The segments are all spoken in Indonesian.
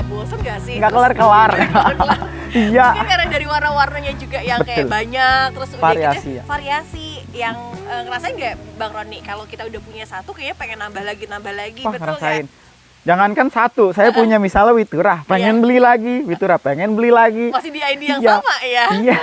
bosen gak sih? Nggak kelar-kelar. Iya. Mungkin karena dari warna-warnanya juga yang kayak banyak, terus udah Variasi, gitu ya. variasi yang ngerasain nggak Bang Roni kalau kita udah punya satu kayaknya pengen nambah lagi, Wah, betul ngerasain. nggak? Jangankan satu, saya punya misalnya Witurah, pengen beli lagi, Witurah pengen beli lagi. Masih di ID yang Iya. sama ya? Iya.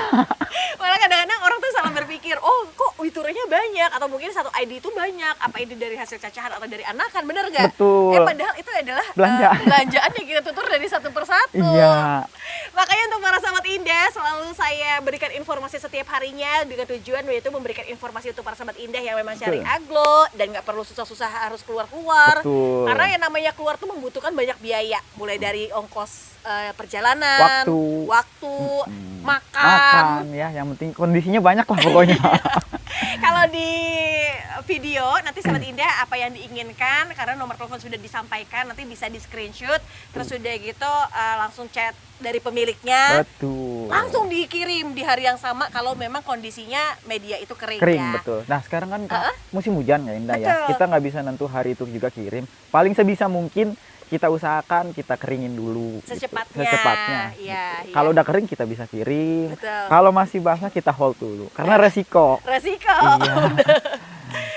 Malah kadang-kadang orang tuh salah berpikir, oh kok Wituranya banyak, atau mungkin satu ID itu banyak, apa ini dari hasil cacahan atau dari anakan, bener nggak? Betul. Padahal itu adalah Belanjaan. belanjaan yang kita tutur dari satu persatu. Iya. Makanya untuk para sahabat Indah, selalu saya berikan informasi setiap harinya dengan tujuan yaitu memberikan informasi untuk para sahabat Indah yang memang cari aglo dan nggak perlu susah-susah harus keluar-keluar. Betul. Karena yang namanya keluar tuh membutuhkan banyak biaya, mulai dari ongkos perjalanan, waktu, makan. Ya, yang penting kondisinya banyak lah pokoknya. Kalau di video nanti sahabat Indah apa yang diinginkan karena nomor telepon sudah disampaikan, nanti bisa di screenshot terus sudah gitu langsung chat dari pemiliknya. Betul. Langsung dikirim di hari yang sama kalau memang kondisinya media itu kering, Kering, ya. betul. Nah, sekarang kan musim hujan ya Indah ya. Betul. Kita nggak bisa nentu hari itu juga kirim. Paling sebisa mungkin kita usahakan kita keringin dulu. Secepatnya. Gitu. Secepatnya. Iya, Gitu. Kalau udah kering kita bisa kirim. Betul. Kalau masih basah kita hold dulu. Karena resiko. Resiko. Iya.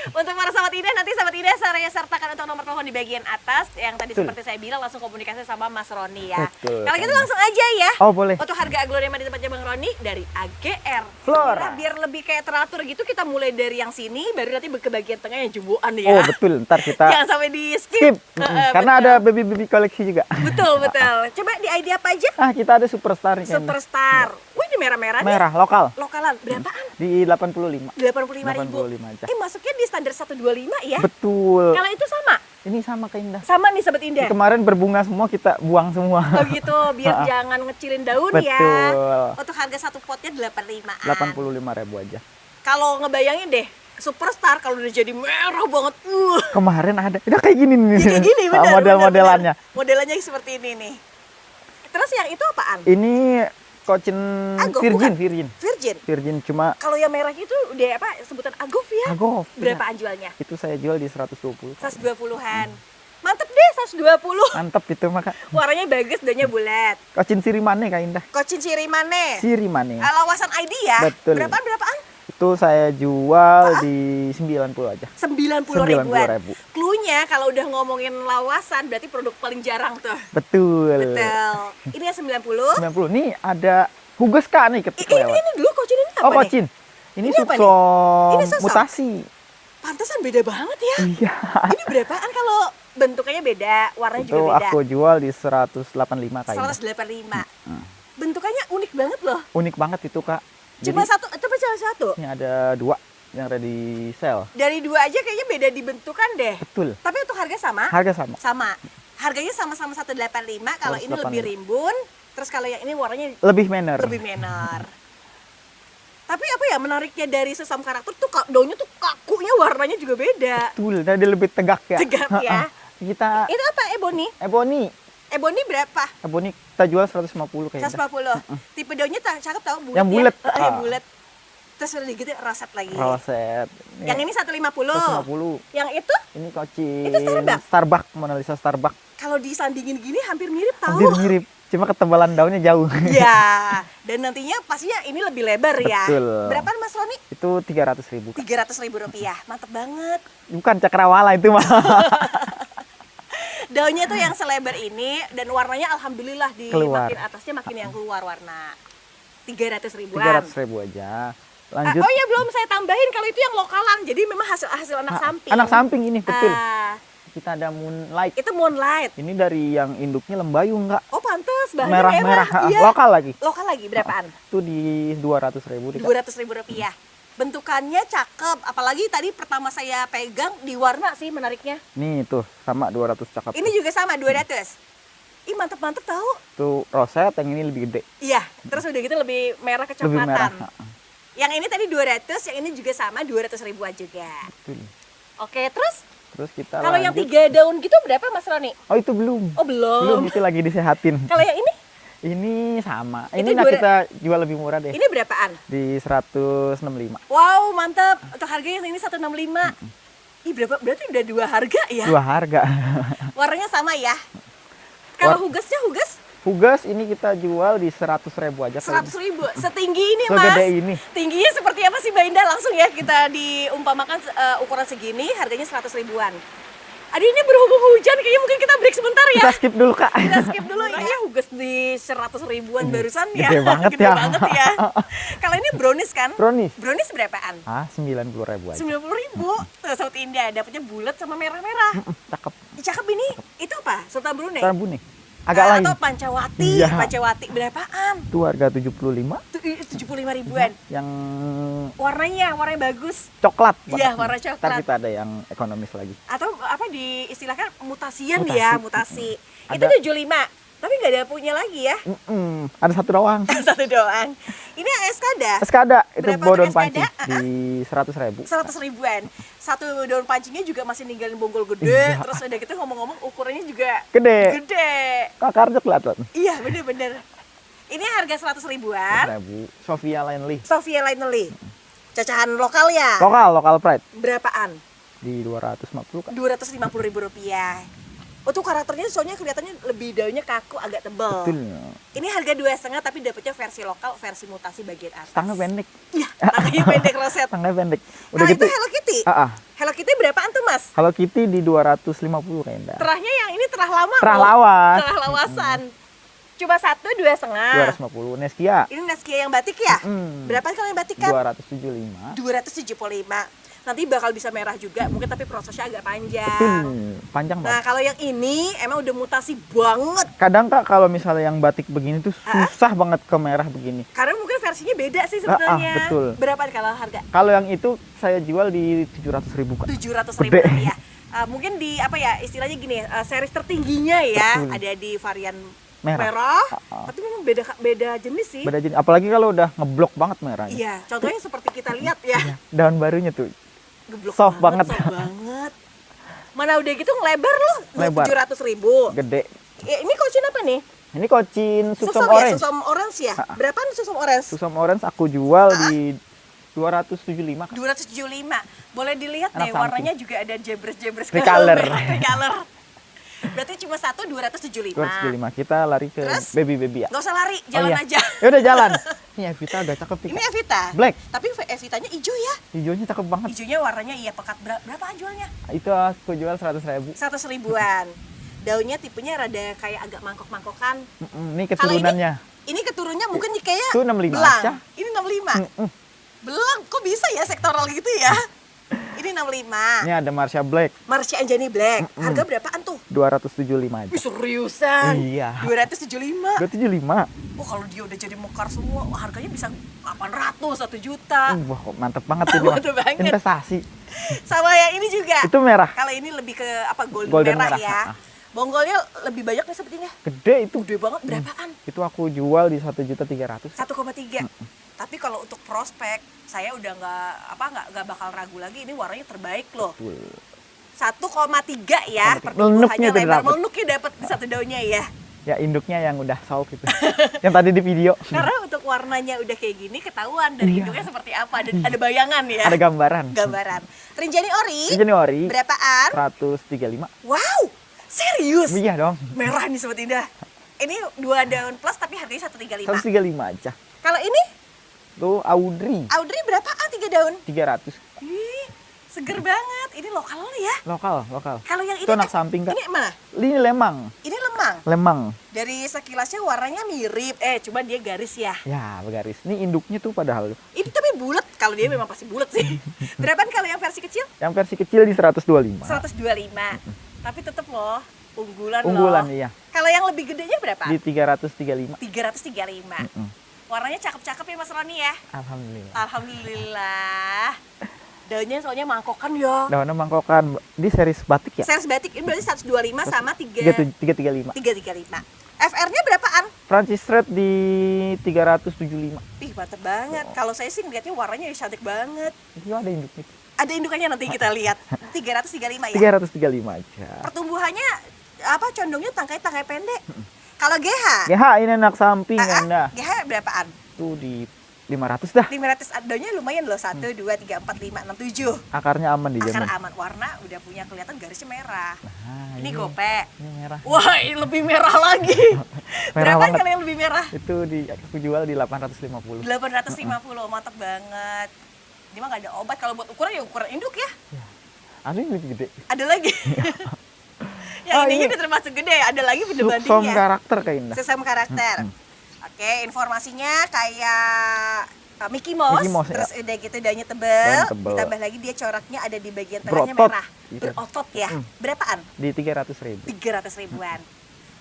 Untuk para sahabat Indah, nanti sahabat Indah saya sertakan untuk nomor telepon di bagian atas yang tadi seperti saya bilang langsung komunikasi sama Mas Roni ya. Betul. Kalau gitu langsung aja ya. Oh, boleh. Untuk harga Aglorema di tempatnya Bang Roni dari AGR Flora. Biar lebih kayak teratur gitu, kita mulai dari yang sini baru nanti ke bagian tengah yang jumboan ya. Oh, betul. Ntar kita Jangan sampai di skip. skip. Karena ada baby-baby koleksi juga. Betul. Coba di ID apa aja? Ah, kita ada Superstar nih kayaknya. Superstar. Wih, ini merah-merah nih. Merah, lokal. Lokalan. Berapaan? Di 85. 85.000. 85 aja. Masuknya di standar 125 ya? Betul. Kalau itu sama? Ini sama kayak Indah. Sama nih sahabat Indah. Kemarin berbunga semua kita buang semua. Oh gitu, biar jangan ngecilin daun ya. Betul. Untuk harga satu potnya 85-an. 85.000 aja. Kalau ngebayangin deh, Superstar kalau udah jadi merah banget. Kemarin ada. Udah kayak gini nih. Ya, kayak gini bener. Model-modelannya. Modelannya seperti ini nih. Terus yang itu apaan? Ini Cochin Agov, Virgin, bukan? Virgin cuma Kalau yang merah itu udah apa sebutan Agov ya? Agov. Berapaan jualnya? Itu saya jual di 120. 120-an. Mantep deh 120. Mantep itu maka. Warnanya bagus, daunnya bulat. Cochin Sirimane Kak Indah. Kocin Sirimane. Sirimane. Lawasan ID ya? Betul. Berapaan? Itu saya jual di 90 aja. 90 ribuan. 90.000. Cluenya kalau udah ngomongin lawasan berarti produk paling jarang tuh. Betul. Betul. Ini yang 90. 90. Nih ada Huges Kak nih ketika lewat. Ini dulu Kocin ini apa Oh, nih? Kocin. Ini Ini apa nih? Suksom Ini Suksom. mutasi. Pantesan beda banget ya. Iya. Ini berapaan kalau bentuknya beda, warnanya Itu juga beda. aku jual di 185 Kak Indah. 185. Bentukannya unik banget loh. Unik banget itu Kak. Cuma Jadi, satu, itu cuma satu. ini ada 2 yang ada di sel. Dari 2 aja kayaknya beda di bentukan deh. Betul. Tapi untuk harga sama? Harga sama. Sama. Harganya sama-sama 185. Kalau ini 185. lebih rimbun, terus kalau yang ini warnanya Lebih manner. lebih menor. Tapi apa ya menariknya dari sesam karakter tuh daunnya tuh kakunya warnanya juga beda. Betul. Dan dia lebih tegak ya. Tegak ya. Kita Itu apa ebony? Ebony Berapa? kita jual 150 kayaknya. 150. Tipe daunnya cakep tau bulat. Yang bulat. Ya? Yang bulat. Terus udah gitu roset lagi. Roset. Yang ini 150. 150. Yang itu Ini Cochin. Itu Starbucks? Starbucks, Mona Lisa Starbucks. kalau disandingin gini hampir mirip tahu. Hampir mirip. Cuma ketebalan daunnya jauh. Ya. Dan nantinya pastinya ini lebih lebar ya. Betul. Berapaan Mas Roni? Itu 300.000. 300.000 rupiah. Mantep banget. Bukan cakrawala itu mah. Daunnya tuh yang selebar ini dan warnanya alhamdulillah di Keluar. makin atasnya makin yang keluar warna. 300 ribuan. 300.000 aja. Lanjut. Oh iya belum saya tambahin kalau itu yang lokalan. Jadi memang hasil anak samping. Anak samping ini betul. Ah, Kita ada Moonlight. itu Moonlight. Ini dari yang induknya lembayu enggak? Oh pantes bahannya Merah-merah. Iya. Lokal lagi. Lokal lagi berapaan? Itu di 200.000 deh. 200.000 rupiah. Bentukannya cakep, apalagi tadi pertama saya pegang di warna sih menariknya. Nih tuh sama 200 cakep. Ini juga sama 200. Ih mantep-mantep tahu. Tuh roset, yang ini lebih gede. Iya, terus udah gitu lebih merah Lebih kecoklatan. merah. Yang ini tadi 200, yang ini juga sama 200 ribuan juga. Betul. Oke, terus Terus kita kalau yang lanjut. 3 daun gitu berapa Mas Roni? Oh itu belum. Oh belum. Belum, itu lagi disehatin. Kalau yang ini? Ini sama. Itu Ini nah 200. kita jual lebih murah deh. Ini berapaan? Di 165. Wow, mantep. Untuk harganya yang ini 165. Ih, berarti udah 2 harga ya? 2 harga. Warnanya sama ya? Kalau War- Hugesnya Huges? Hugas ini kita jual di 100.000 aja. 100.000. Setinggi ini, Mas. Segede ini. Tingginya seperti apa sih, Mbak Indah? Langsung ya kita diumpamakan ukuran segini, harganya 100 ribuan. Aduh, ini berhubung hujan, kayaknya mungkin kita break sebentar ya. Kita skip dulu, Kak. Kita skip dulu. Ini Hugas di 100 ribuan barusan ya. Gede banget Gede ya. banget ya. Kalau ini brownies kan? Brownies. Brownies berapaan? 90.000 aja. 90.000. Tuh, Sobat Indah, dapatnya bulat sama merah-merah. Cakep. Cakep ini. Itu apa? Sultan Brunei? Sekarang Bune. Agak lain. Atau Pancawati. Iya. Pancawati berapaan? Itu harga 75. 75 ribuan. Yang Warnanya bagus. coklat. Iya, banget. warna Ntar coklat. kita ada yang ekonomis lagi. Atau apa diistilahkan mutasian Mutasi. ya, mutasi. Itu Ada. 75. Tapi nggak ada punya lagi ya. Ada satu doang. Satu doang. Ini Eskada. Eskada itu Berapa bawa daun untuk pancing Eskada? di 100.000. 100 ribuan. Satu daun pancingnya juga masih ninggalin bonggol gede. Iya. Terus udah gitu ngomong-ngomong ukurannya juga Gede. gede. Kakarnya kelihatan. Iya, bener-bener. Ini harga 100 ribuan. 100.000. Sofia Lanely. Sophia Linely. Cacahan lokal ya. Lokal pride Berapaan? di 250 kan. 250.000 rupiah. Untuk karakternya soalnya kelihatannya lebih daunnya kaku, agak tebal. Betul. Ini harga 2,5 tapi dapetnya versi lokal, versi mutasi bagian atas. Tangga pendek. Iya, tangannya pendek roset. Tangga pendek. Nah itu Hello Kitty. Ah, ah. Hello Kitty berapaan tuh, Mas? Kalau Kitty di 250 kayaknya. Terahnya yang ini terah lama. Terah loh. lawas. Terah lawasan. Cuma satu 2,5. 250 Neskia. Ini Neskia yang batik ya? Berapa kalau yang batik kan? 275. 275. Nanti bakal bisa merah juga, mungkin tapi prosesnya agak panjang. Betul. Panjang Nah, banget. kalau yang ini emang udah mutasi banget. Kadang Kak kalau misalnya yang batik begini tuh susah banget ke merah begini. Karena mungkin versinya beda sih sebetulnya. Betul. Berapa kalau harga? Kalau yang itu saya jual di 700.000 Kak. 700.000 Gede. rupiah. Mungkin di apa ya istilahnya gini, series tertingginya ya, Betul. ada di varian Merah. merah, Ah. tapi memang beda jenis sih. Beda jenis. Apalagi kalau udah ngeblok banget merahnya. Iya, contohnya seperti kita lihat ya, Iya, daun barunya tuh. geblok Soft banget. soft banget. Mana udah gitu ngelebar loh, Lebar. 700.000. Gede. Ya, ini kocin apa nih? Ini kocin Susom ya, Orange. Susom orange ya. Berapaan Susom orange? Susom Orange aku jual di 275 Kak. 275. Boleh dilihat Anak deh, warnanya juga ada jebres-jebres Tricolor. tricolor. Berarti cuma satu 275. 275. Kita lari ke Terus? baby ya. Nggak usah lari, jalan iya. aja. Ya udah jalan. Ini Evita agak cakep nih. Ini Kak. Evita. Black. Tapi Evitanya hijau ya. Hijaunya cakep banget. Hijaunya warnanya iya pekat. Berapaan jualnya? Itu aku jual 100.000. 100 ribuan. Daunnya tipenya rada kayak agak mangkok-mangkokan. Ini Kalau keturunannya. Ini keturunnya mungkin kayak Itu 65 belang. aja. Ini 65. Belang, kok bisa ya sektoral gitu ya? Ini 65. Ini ada Marsha Black Marsha Anjani Black. Harga berapaan tuh? 275 aja. Ih, seriusan? Iya. 275. 275. Oh, kalau dia udah jadi mekar semua, harganya bisa 800, 1 juta. Wah, kok mantep banget ini. Mah. Mantep banget. Investasi. Sama yang ini juga. Itu merah. Kalau ini lebih ke apa golden, Golden merah, merah, ya. Bonggolnya lebih banyak nih sepertinya. Gede itu. Gede banget, berapaan? Itu aku jual di 1.300.000. 1,3. Tapi kalau untuk prospek, saya udah nggak bakal ragu lagi. Ini warnanya terbaik loh. Betul. 1,3 ya. 1,3. Melunuknya tuh lebar. dapet. Melunuknya dapat di satu daunnya ya. Ya induknya yang udah sold itu. Yang tadi di video. Karena untuk warnanya udah kayak gini ketahuan dari Iya. induknya seperti apa. Ada bayangan ya. Ada gambaran. Gambaran. Rinjani ori. Ini ori. Berapaan? 135. Wow, serius? Iya dong. Merah nih Sobat Indah. Ini 2 daun plus tapi harganya 135. 135 aja. Kalau ini Tuh Audrey Audrey berapaan 3 daun? 300. Ih, seger banget. Ini lokal ya. Lokal. Kalau yang ini Itu anak samping, Kak. Ini mana? Ini lemang. Ini lemang. Lemang. Dari sekilasnya warnanya mirip. Cuma dia garis ya. Ya, bergaris. Ini induknya tuh padahal. Ini tapi bulat. Kalau dia memang pasti bulat sih. Berapaan kalau yang versi kecil? Yang versi kecil di 125. 125. Tapi tetap loh unggulan Unggulan loh. iya. Kalau yang lebih gedenya berapa? Di 335. 335. Warnanya cakep-cakep ya Mas Roni ya. Alhamdulillah. Alhamdulillah. Daunnya soalnya mangkokan ya. Daunnya mangkokan. Di series batik ya? Series batik ini berarti 125 sama 335. 335. FR-nya berapaan? Francis Red di 375. Ih, mantep banget. Kalau saya sih ngeliatnya warnanya cantik banget. Itu ada induknya. Ada indukannya nanti kita lihat. 335 ya. 335 aja. Pertumbuhannya apa condongnya tangkai pendek. Kalau GH? GH ini anak samping Anda. GH berapaan? Tuh di 500 dah. 500 daunnya lumayan loh. 1, 2, 3, 4, 5, 6, 7. Akarnya aman Akar dijamin. aman. Warna udah punya kelihatan garisnya merah. Nah, Ini gope. Ini merah. Wah, ini lebih merah lagi. Merah Berapa banget. kalau yang lebih merah? Itu aku jual di 850. 850, mantap banget. Ini mah gak ada obat. Kalau buat ukuran ya ukuran induk ya. Ada yang lebih gede. Ada lagi. Yang Oh, ininya ini udah termasuk gede. Ada lagi benda Som bandingnya. karakter kayaknya. Sesam karakter. Oke, informasinya kayak Mickey Mouse, Mickey Mouse, terus ya. udah gitu daunnya tebel, Daun tebel. ditambah lagi dia coraknya ada di bagian tengahnya Berotot. merah, Gitu. berotot ya. Berapaan? Di 300.000. 300 ribuan.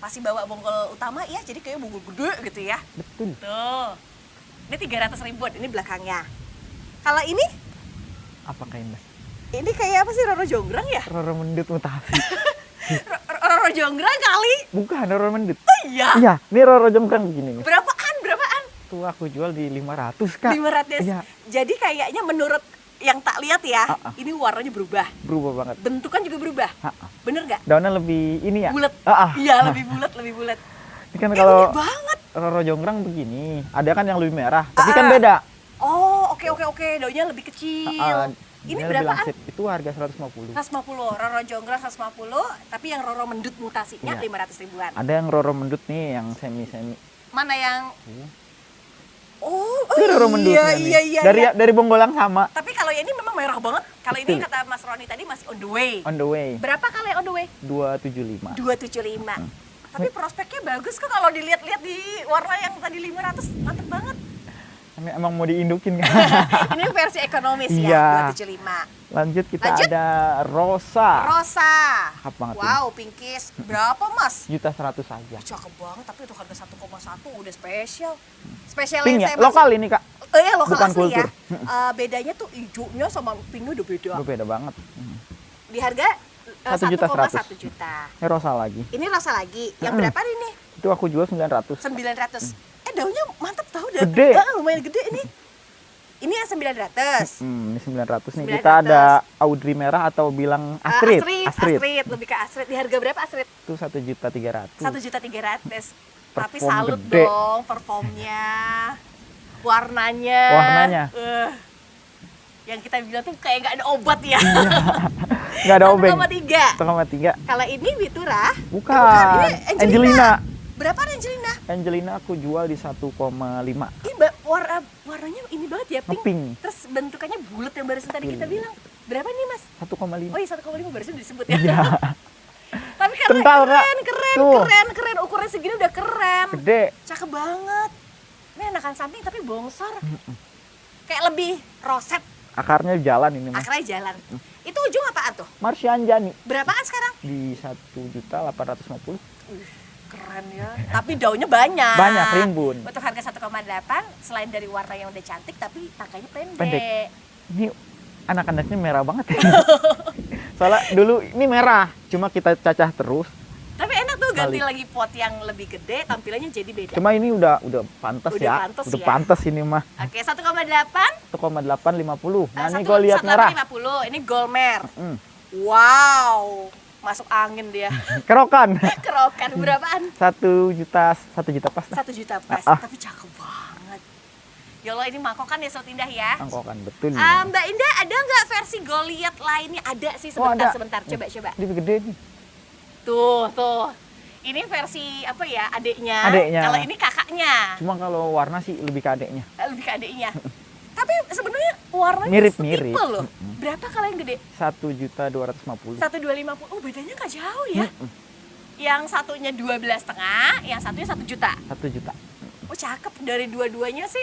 Masih bawa bonggol utama ya, jadi kayak bonggol gede gitu ya. Betul. Tuh, ini 300 ribuan, ini belakangnya. Kalau ini, Apa kayaknya? ini kayak apa sih, Roro Jonggrang ya? Roro mendut mutasi. Roro Jonggrang kali? Bukan Roro mendut. Oh iya, Iya, ini Roro jonggrang begini nih. berapaan? Tuh aku jual di 500, Kak. 500. Iya, Jadi kayaknya menurut yang tak lihat ya, ini warnanya berubah. berubah banget. Bentukan juga berubah. Bener nggak? Daunnya lebih ini ya. Bulat. Ah, ah. Iya, lebih bulat, lebih bulat. Ini kan Unik kalau banget. Roro jonggrang begini, ada kan yang lebih merah, tapi kan Ah. beda. Oh, oke. Daunnya lebih kecil. Ah, Ini dia lebih berapaan? langsit. Itu harga 150. 150. Roro Jonggrang 150, tapi yang Roro Mendut mutasinya Iya. 500 ribuan. Ada yang Roro mendut nih, yang semi-semi. Mana yang Oh, Itu Roro mendut. iya. Dari bonggol yang sama, Tapi kalau yang ini memang merah banget. Kalau ini Betul. kata Mas Roni tadi masih on the way. on the way. Berapa kalau yang on the way? 275. 275. Tapi prospeknya bagus kok kalau dilihat-lihat di warna yang tadi 500, mantep banget. Emang mau diindukin kan? Ini versi ekonomis Iya. ya, 275. Lanjut kita Lanjut. ada Rosa. Rosa. Cakep banget Wow, pinkis. Berapa, Mas? Juta 100 aja. Cakep banget, tapi itu harga 1,1 udah spesial. Spesial Pink yang ya? saya maksud- Lokal ini, Kak. Oh iya, lokal Bukan asli kultur. ya. Bedanya tuh hijaunya sama pinknya udah beda. Itu beda banget. Di harga 1.100.000. 1,1 juta. Ini Rosa lagi. Ini Rosa lagi. Yang Mm-mm. berapa ini? Itu aku jual 900. 900. Daunnya mantep tau. Udah Gede. lumayan gede ini. Ini yang 900. Ini 900 nih. 900. Kita ada Audrey merah atau bilang Astrid. Astrid, lebih ke Astrid. Di harga berapa Astrid? Itu 1.300.000. 1.300.000. Tapi Perform salut gede. dong performnya, warnanya. Warnanya. Yang kita bilang tuh kayak nggak ada obat ya. Nggak ada obeng. 1,3. 1,3. Kalau ini Witura, Bukan. ini Angelina. Berapa Angelina? Angelina aku jual di 1,5. Ini warnanya ini banget ya, pink. Ngepink. Terus bentukannya bulat yang barusan tadi kita bilang. Berapa nih Mas? 1,5. Oh iya 1,5 barusan disebut ya. Iya. Tapi Kental, Kak. Tuh. keren. Ukuran segini udah keren. Gede. Cakep banget. Ini enakan samping tapi bongsor. Kayak lebih roset, Akarnya jalan ini Mas. akarnya jalan. Itu ujung apaan tuh? Marsianjani Berapaan sekarang? di 1.850. Keren ya. Tapi daunnya banyak. Banyak, rimbun. Untuk harga 1,8 selain dari warna yang udah cantik tapi tangkainya pendek. Pendek. Ini anak-anaknya merah banget ya. Soalnya dulu ini merah, cuma kita cacah terus. Tapi enak tuh ganti Balik. lagi pot yang lebih gede, tampilannya jadi beda. Cuma ini udah pantas Udah ya. pantas Udah ya. pantas ini mah. Oke, 1,8. 1,850. Nah, ini gue lihat merah. 1,50. Ini Golmer. Hmm. Wow. Masuk angin dia. Kerokan. Kerokan berapaan? 1 juta pas. 1 juta pas. Ah. Tapi cakep banget. Ya Allah, ini mangkokan ya Sobat Indah ya. Angkokan betul. Mbak Indah, ada nggak versi Goliath lainnya? Ada sih, sebentar, ada. sebentar. Coba. Ini lebih gede nih. Tuh. Ini versi apa ya? Adeknya. Adeknya. Kalau ini kakaknya. Cuma kalau warna sih lebih ke adeknya. Lebih ke adeknya. Tapi sebenarnya warnanya Mirip-mirip. setipe loh. Berapa kalau yang gede? 1.250. 1,250. Oh, bedanya nggak jauh ya. Yang satunya 12,5, yang satunya 1 juta. 1 juta. Oh, cakep. Dari dua-duanya sih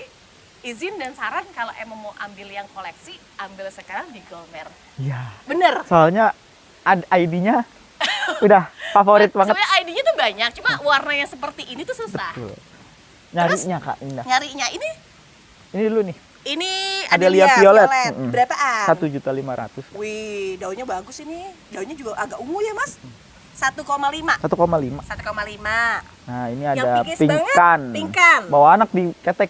izin dan saran kalau emang mau ambil yang koleksi, ambil sekarang di Golmer. Iya. Bener. Soalnya ID-nya udah favorit banget. Sebenarnya ID-nya tuh banyak, cuma warna yang seperti ini tuh susah. Betul. Nyarinya Kak Indah. Nyarinya Ini dulu nih. ini Adelia Adelia Violet. Berapaan? 1.500.000. Wih, daunnya bagus ini. Daunnya juga agak ungu ya, Mas? 1,5. 1,5. 1,5. Nah, ini Yang ada pinkis pingkan. banget, pingkan. Bawa anak di ketek.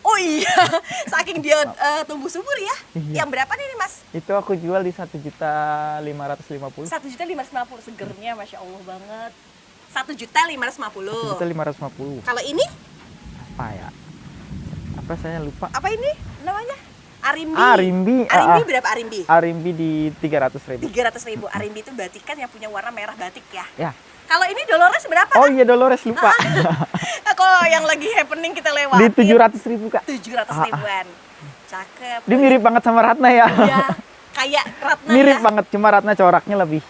Oh iya, saking dia tumbuh subur ya. Iya. Yang berapa nih Mas? Itu aku jual di 1.550. 1.550.000 segernya, Masya Allah banget. 1.550.000. 1.550. Kalau ini Apa ya? Apa saya lupa. Apa ini namanya? Arimbi. Arimbi. Arimbi berapa Arimbi? Arimbi di 300.000. 300.000. Arimbi itu batikan yang punya warna merah batik ya. Ya. Kalau ini Dolores berapa? Oh iya Dolores lupa. Nah, kalau yang lagi happening kita lewati. Di 700.000 Kak. 700 ribuan. Cakep. Dia mirip banget sama Ratna ya. Iya, kayak Ratna Mirip ya. banget, cuma Ratna coraknya lebih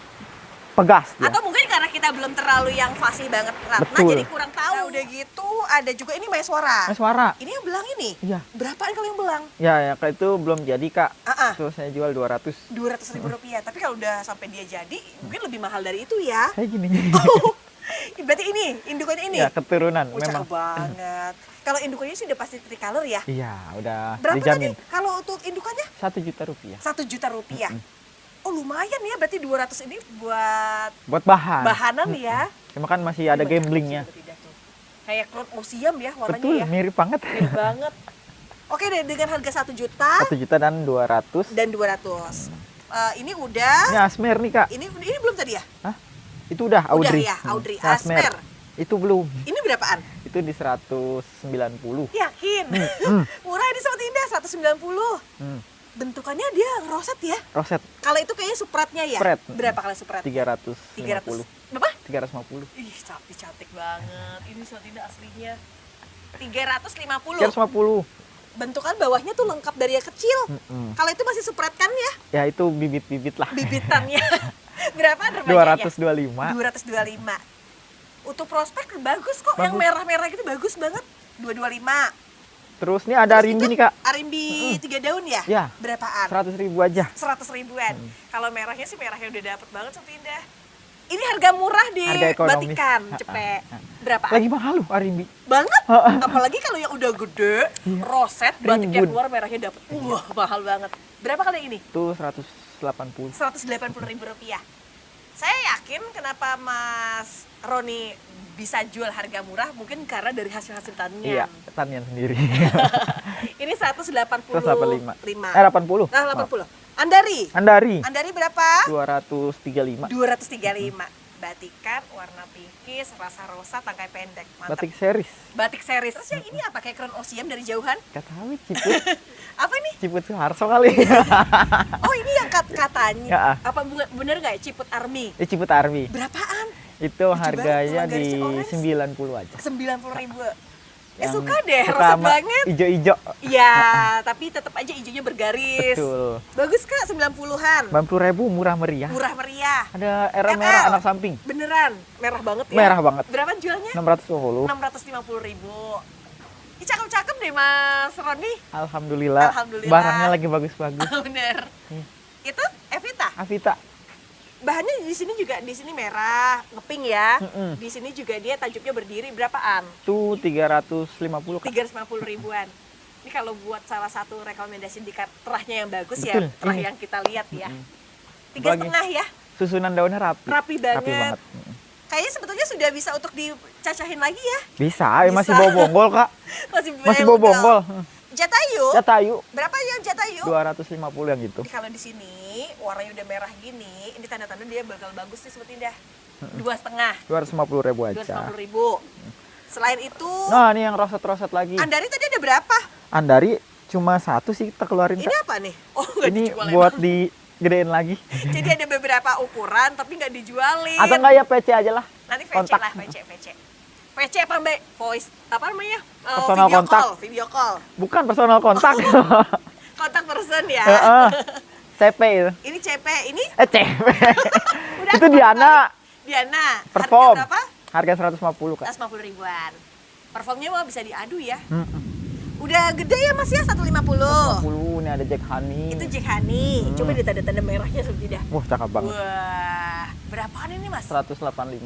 pegas dia. Atau mungkin karena kita belum terlalu yang fasih banget Ratna, Betul. jadi kurang tahu. Nah, udah gitu ada juga ini Maeswara. Suara. Ini yang belang ini. Iya. Berapaan kalau yang belang? Ya, Kak itu belum jadi Kak. Ah, Itu saya jual 200. 200.000 rupiah. Tapi kalau udah sampai dia jadi, mungkin lebih mahal dari itu ya. Kayak gini. Berarti ini, indukannya ini. Ya, keturunan Oh, memang. cakep banget. Kalau indukannya sih udah pasti tricolor ya. Iya, udah Berapa dijamin. tadi kalau untuk indukannya? 1 juta rupiah. 1 juta rupiah. Oh lumayan ya, berarti 200 ini buat Buat bahan. bahanan ya. Cuma kan masih ada Ini gamblingnya. banyak tidak tuh. Kayak Crown Museum ya warnanya Betul, ya. mirip banget. Mirip banget. Oke deh, dengan harga 1 juta 1 juta dan 200. dan 200. Ini udah. Ini Asmer nih Kak. Ini belum tadi ya? Hah? Itu udah Audrey. ya, Audrey. Ini Asmer. Asmer. Itu belum. Ini berapaan? Itu di 190. Yakin? Murah ini Sobat Indah, 190. Hmm. Bentukannya dia roset ya. Roset Kalau itu kayaknya supratnya ya. Spread. Berapa kali suprat? 350. 300. Berapa? 350. Ih, cantik banget. Ini Sobat Indah aslinya. 350. 350. Bentukan bawahnya tuh lengkap dari yang kecil. Mm-mm. Kalau itu masih supret kan ya? Ya itu bibit-bibit lah. Bibitannya. Berapa remajanya? 225. 225. Untuk prospek bagus kok. Bagus. Yang merah-merah gitu bagus banget. 225. Terus nih ada Terus Arimbi itu nih Kak. Arimbi 3 daun ya? Ya. Berapaan? 100.000 aja. 100 ribuan. Kalau merahnya sih merahnya udah dapet banget Sobat Indah. Ini harga murah di Harga ekonomis. Batikan, cepet. Berapaan? Lagi mahal loh Arimbi. Banget. Apalagi kalau yang udah gede, roset, batiknya Rimbun. keluar, merahnya dapet. Wah, mahal banget. Berapa kali ini? Itu 180. 180.000 rupiah. Saya yakin kenapa Mas Roni bisa jual harga murah, mungkin karena dari hasil-hasil tanian. Iya, tanian sendiri. Ini 185. 185. 80. Nah, 80. Andari. Andari. Andari berapa? 235. 235. Batikan, warna pinkish, rasa rosa, tangkai pendek. Mantap. Batik series. Batik series. Terus yang ini apa? Kayak Crown Museum dari jauhan? Gak tahu Ciput. Apa ini? Ciput Soeharto kali. Oh, ini yang katanya. Ya. Apa bener nggak ya? Ciput Army? Ciput Army. Berapaan? Itu Lucu harganya banget, di cuma garis 90 aja. 90.000. Yang Suka deh, suka roset sama banget. Ijo-ijo. Iya, tapi tetap aja hijaunya bergaris. Betul. Bagus Kak, 90-an. 90.000 murah meriah. Murah meriah. Ada era merah anak samping. Beneran, merah banget ya. Merah banget. Berapa jualnya? 650. 650.000. Ini cakep-cakep deh Mas Roni. Alhamdulillah. Alhamdulillah. Barangnya lagi bagus-bagus. Bener. Itu Evita. Avita. Bahannya di sini juga merah, ngeping ya. Mm-mm. Di sini juga dia tajuknya berdiri berapaan? Itu 350 Kak. 350 ribuan. Ini kalau buat salah satu rekomendasi di terahnya yang bagus ya, Betul, terah ini. yang kita lihat ya. Apalagi 3,5 ya, Susunan daunnya rapi. rapi banget. Rapi banget. Kayaknya sebetulnya sudah bisa untuk dicacahin lagi ya. Bisa, masih Bisa. bawa bonggol Kak. Masih bawa bonggol. Jatayu, Jatayu berapa yang Jatayu? 250 yang gitu. Jadi kalau di sini warnanya udah merah gini, ini tanda-tanda dia bakal bagus nih seperti Indah. 2,5, 250.000 aja. 250.000. Selain itu, Nah, ini yang roset-roset lagi. Andari tadi ada berapa? Andari cuma satu sih kita keluarin Ini Kak. apa nih? Oh, nggak Ini dijual buat emang. digedein lagi. Jadi ada beberapa ukuran tapi nggak dijualin. Atau enggak ya PC aja lah. Nanti VC kontak. lah, VC. VC apa Mbak? Voice, apa namanya? Personal video kontak. call, video call. Bukan personal kontak. Kontak person ya. Heeh. CP itu. Ini CP, ini CP. udah Itu Diana Diana. perform. Harga berapa? Harga 150 Kak. 150 ribuan. Performnya mah bisa diadu ya. Mm-mm. Udah gede ya Mas ya, 150. 50 ini ada Jack Honey. Itu Jack Honey. Coba di tanda-tanda merahnya seperti dah. Wah, cakep banget. Wah, berapaan ini Mas? 185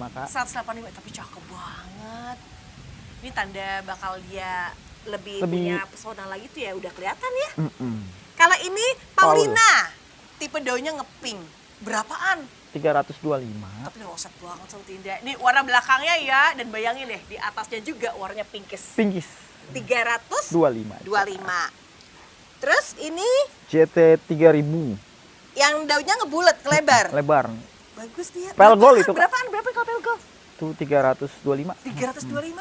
Kak. 185, tapi cakep banget. Ini tanda bakal dia lebih Lebih- punya pesona lagi tuh ya, udah kelihatan ya. Mm-mm. Kalau ini Paulina, tipe daunnya ngeping. Berapaan? 325. Tapi roset banget sama Tinda. Ini warna belakangnya ya, dan bayangin deh, di atasnya juga warnanya pinkish. Pinggis 325. 25. Terus ini JT 3000 yang daunnya ngebulet, lebar. lebar. Bagus dia. Pel gold itu, Kak. Berapaan? Berapa kalau pel gold? Itu 325. 325.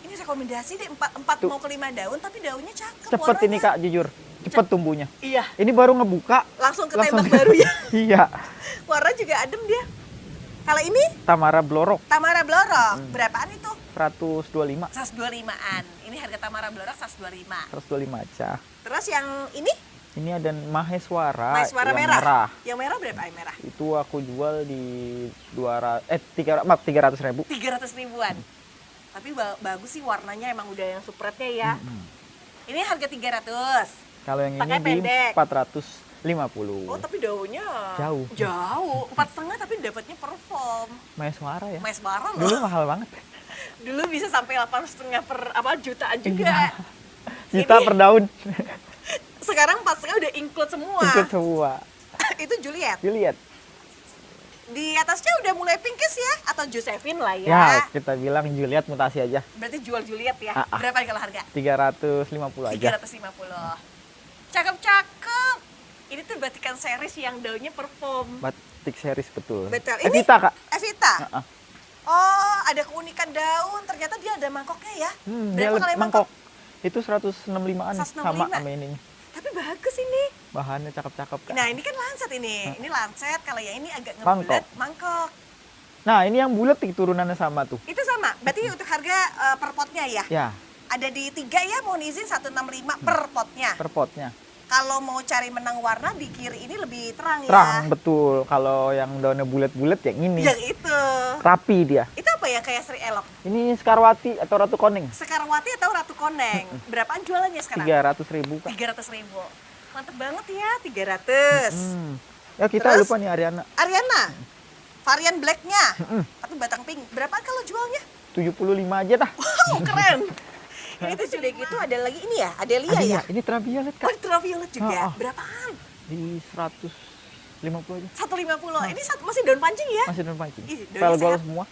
Ini rekomendasi deh 4 Tuh. mau ke 5 daun tapi daunnya cakep. Cepet ini warnanya. Kak, jujur. Cepet tumbuhnya. Iya, Ini baru ngebuka. langsung ketembak baru ya. Iya. Warna juga adem dia. Kalau ini Tamara Blorok Tamara Blorok, berapaan itu? 125. 125-an. Ini harga Tamara Blorok 125. 125 aja. Terus yang ini Ini ada Maheswara, Maheswara yang merah. Yang merah berapa yang merah? Itu aku jual di 300 ribu. 300 ribuan. Tapi bagus sih warnanya, emang udah yang supretnya ya. Ini harga 300. Kalau yang Pakai ini di pendek. 450. Oh, tapi daunnya Jauh. Jauh. 4,5 tapi dapatnya perform. Maheswara ya. Mas Baron Dulu loh. mahal banget. Dulu bisa sampai 8,5 per jutaan Iya. juga. Juta per daun. Sekarang 4,5 udah include semua. Ikut semua. Itu Juliet. Dilihat. Di atasnya udah mulai pinkis ya atau Josephine lah ya. Ya, kita bilang Juliet mutasi aja. Berarti jual Juliet ya. Ah, ah. Berapa nih kalau harga? 350 aja. 350. Cakep-cakep. Ini tuh batikan series yang daunnya perform. Batik series betul. Betul. Ini Evita Kak. Evita. Ah, ah. Oh, ada keunikan daun. Ternyata dia ada mangkoknya ya. Dia Berapa kalau yang mangkok. Itu 165-an 165. sama ini. Tapi bagus ini. Bahannya cakep-cakep Kak. Nah, ini kan lancet ini. Ini lancet. Kalau yang ini agak Mangkok. ngebulat, mangkok. Nah, ini yang bulat turunannya sama tuh. Itu sama. Berarti untuk harga per potnya ya. Ya, Ada di 3 ya, mohon izin 165 per potnya. per potnya. Kalau mau cari menang warna di kiri ini lebih terang, Terang ya. betul. Kalau yang daunnya bulat-bulat yang ini. Yang itu. Rapi dia. Itu apa ya kayak Sri Elok? Ini Skarwati atau Ratu Koneng. Sekarwati atau Ratu Koneng? Berapaan jualannya sekarang? 300 ribu Kak. 300 ribu. Mantep banget ya, 300. Ya kita Terus? lupa nih Ariana. Ariana, varian blacknya. Mm-mm. Atau batang pink. Berapaan kalau jualnya? 75 aja dah. Wow, keren. Ini tuh sudah gitu ada lagi ini ya, Adelia Ada ya? ini Traviolet Oh, Kak. ultraviolet juga. Ah, ah. Berapaan? Di 150 aja. 150. Ini masih daun pancing ya? Masih daun pancing. Ih, daunnya Pelgol sehat. semua.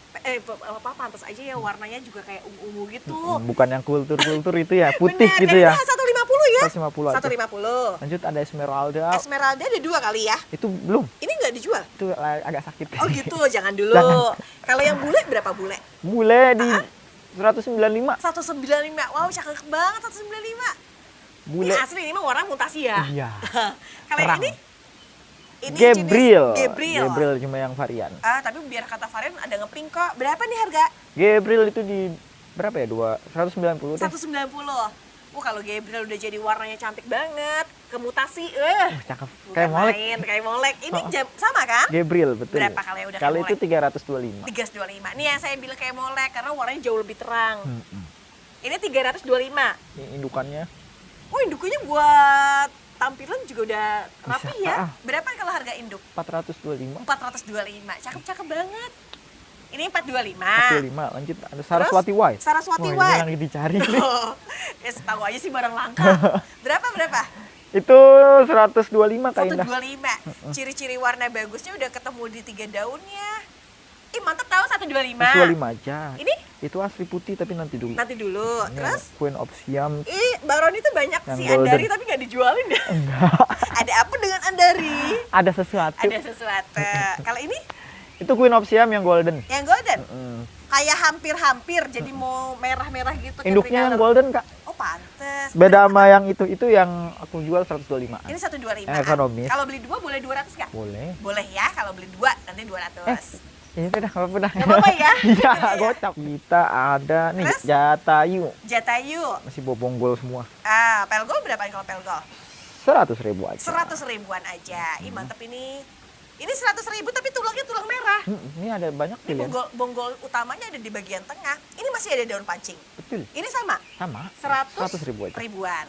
Apa pantas aja ya warnanya juga kayak ungu-ungu gitu. Bukan yang kultur-kultur itu ya, putih Bener, gitu dan ya. ini 150 ya? 150 aja. 150. Lanjut ada Esmeralda. Esmeralda ada 2 kali ya? Itu belum. Ini nggak dijual? Itu agak sakit. Oh gitu, jangan dulu. Jangan. Kalau yang bule berapa bule? Bule di 195. 195. Wow, cakep banget 195. Bule. Ini asli ini mah warna mutasi ya. Iya. Kalau yang Terang. ini Gabriel. jenis Gabriel. Gabriel cuma yang varian. Tapi biar kata varian ada ngepink kok. Berapa nih harga? Gabriel itu di berapa ya? 190 deh. 190. Kalau Gabriel udah jadi warnanya cantik banget, kemutasi, Cakep. bukan Kayak molek. main, kayak molek. Ini sama kan? Gabriel betul. Berapa kalau yang udah Kalau kayak itu 325. 325. Nih yang saya bilang kayak molek karena warnanya jauh lebih terang. Mm-mm. Ini 325. Ini indukannya Oh, induknya buat tampilan juga udah rapi Bisa, ya. ah. Berapa kalau harga induk? 425. 425. Cakep-cakep banget. Ini 425. 45. Lanjut ada Saraswati White. Saraswati Wah, White. ini yang dincari. Oh, ya setahu aja sih barang langka. Berapa? Itu 125 Kak Indah. 125. Ciri-ciri warna bagusnya udah ketemu di 3 daunnya. Ih, mantep tahu 125. 125 aja. Ini Itu asli putih tapi nanti dulu. nanti dulu. Ini Terus Queen of Siam. Baron itu banyak Yang si golden. Andari tapi nggak dijualin ya. Enggak. Ada apa dengan Andari? Ada sesuatu. Ada sesuatu. Kalau ini Itu Queen of Siam yang golden. yang golden. Mm. Kayak hampir-hampir jadi mau merah-merah gitu. Induknya yang Capricorn. golden Kak. Oh, pantes. Beda sama yang itu yang aku jual 125. Ini 125. Yang ekonomis. Kalau beli 2 boleh 200 nggak? Boleh. Boleh ya, kalau beli 2 nanti 200. Ya udah, apa-apa dah. Nggak apa-apa ya? Iya, gocap. Kita ada nih Terus? Jatayu. Jatayu. Masih bobonggol semua. Pelgol berapa kalau pelgol? 100 ribu aja. 100 ribuan aja. Ih, mantep ini. Ini 100 ribu tapi tulangnya tulang merah. Ini ada banyak Ini pilihan. bonggol utamanya ada di bagian tengah. Ini masih ada daun pancing. Betul. Ini sama, Sama. 100 ribu aja. ribuan.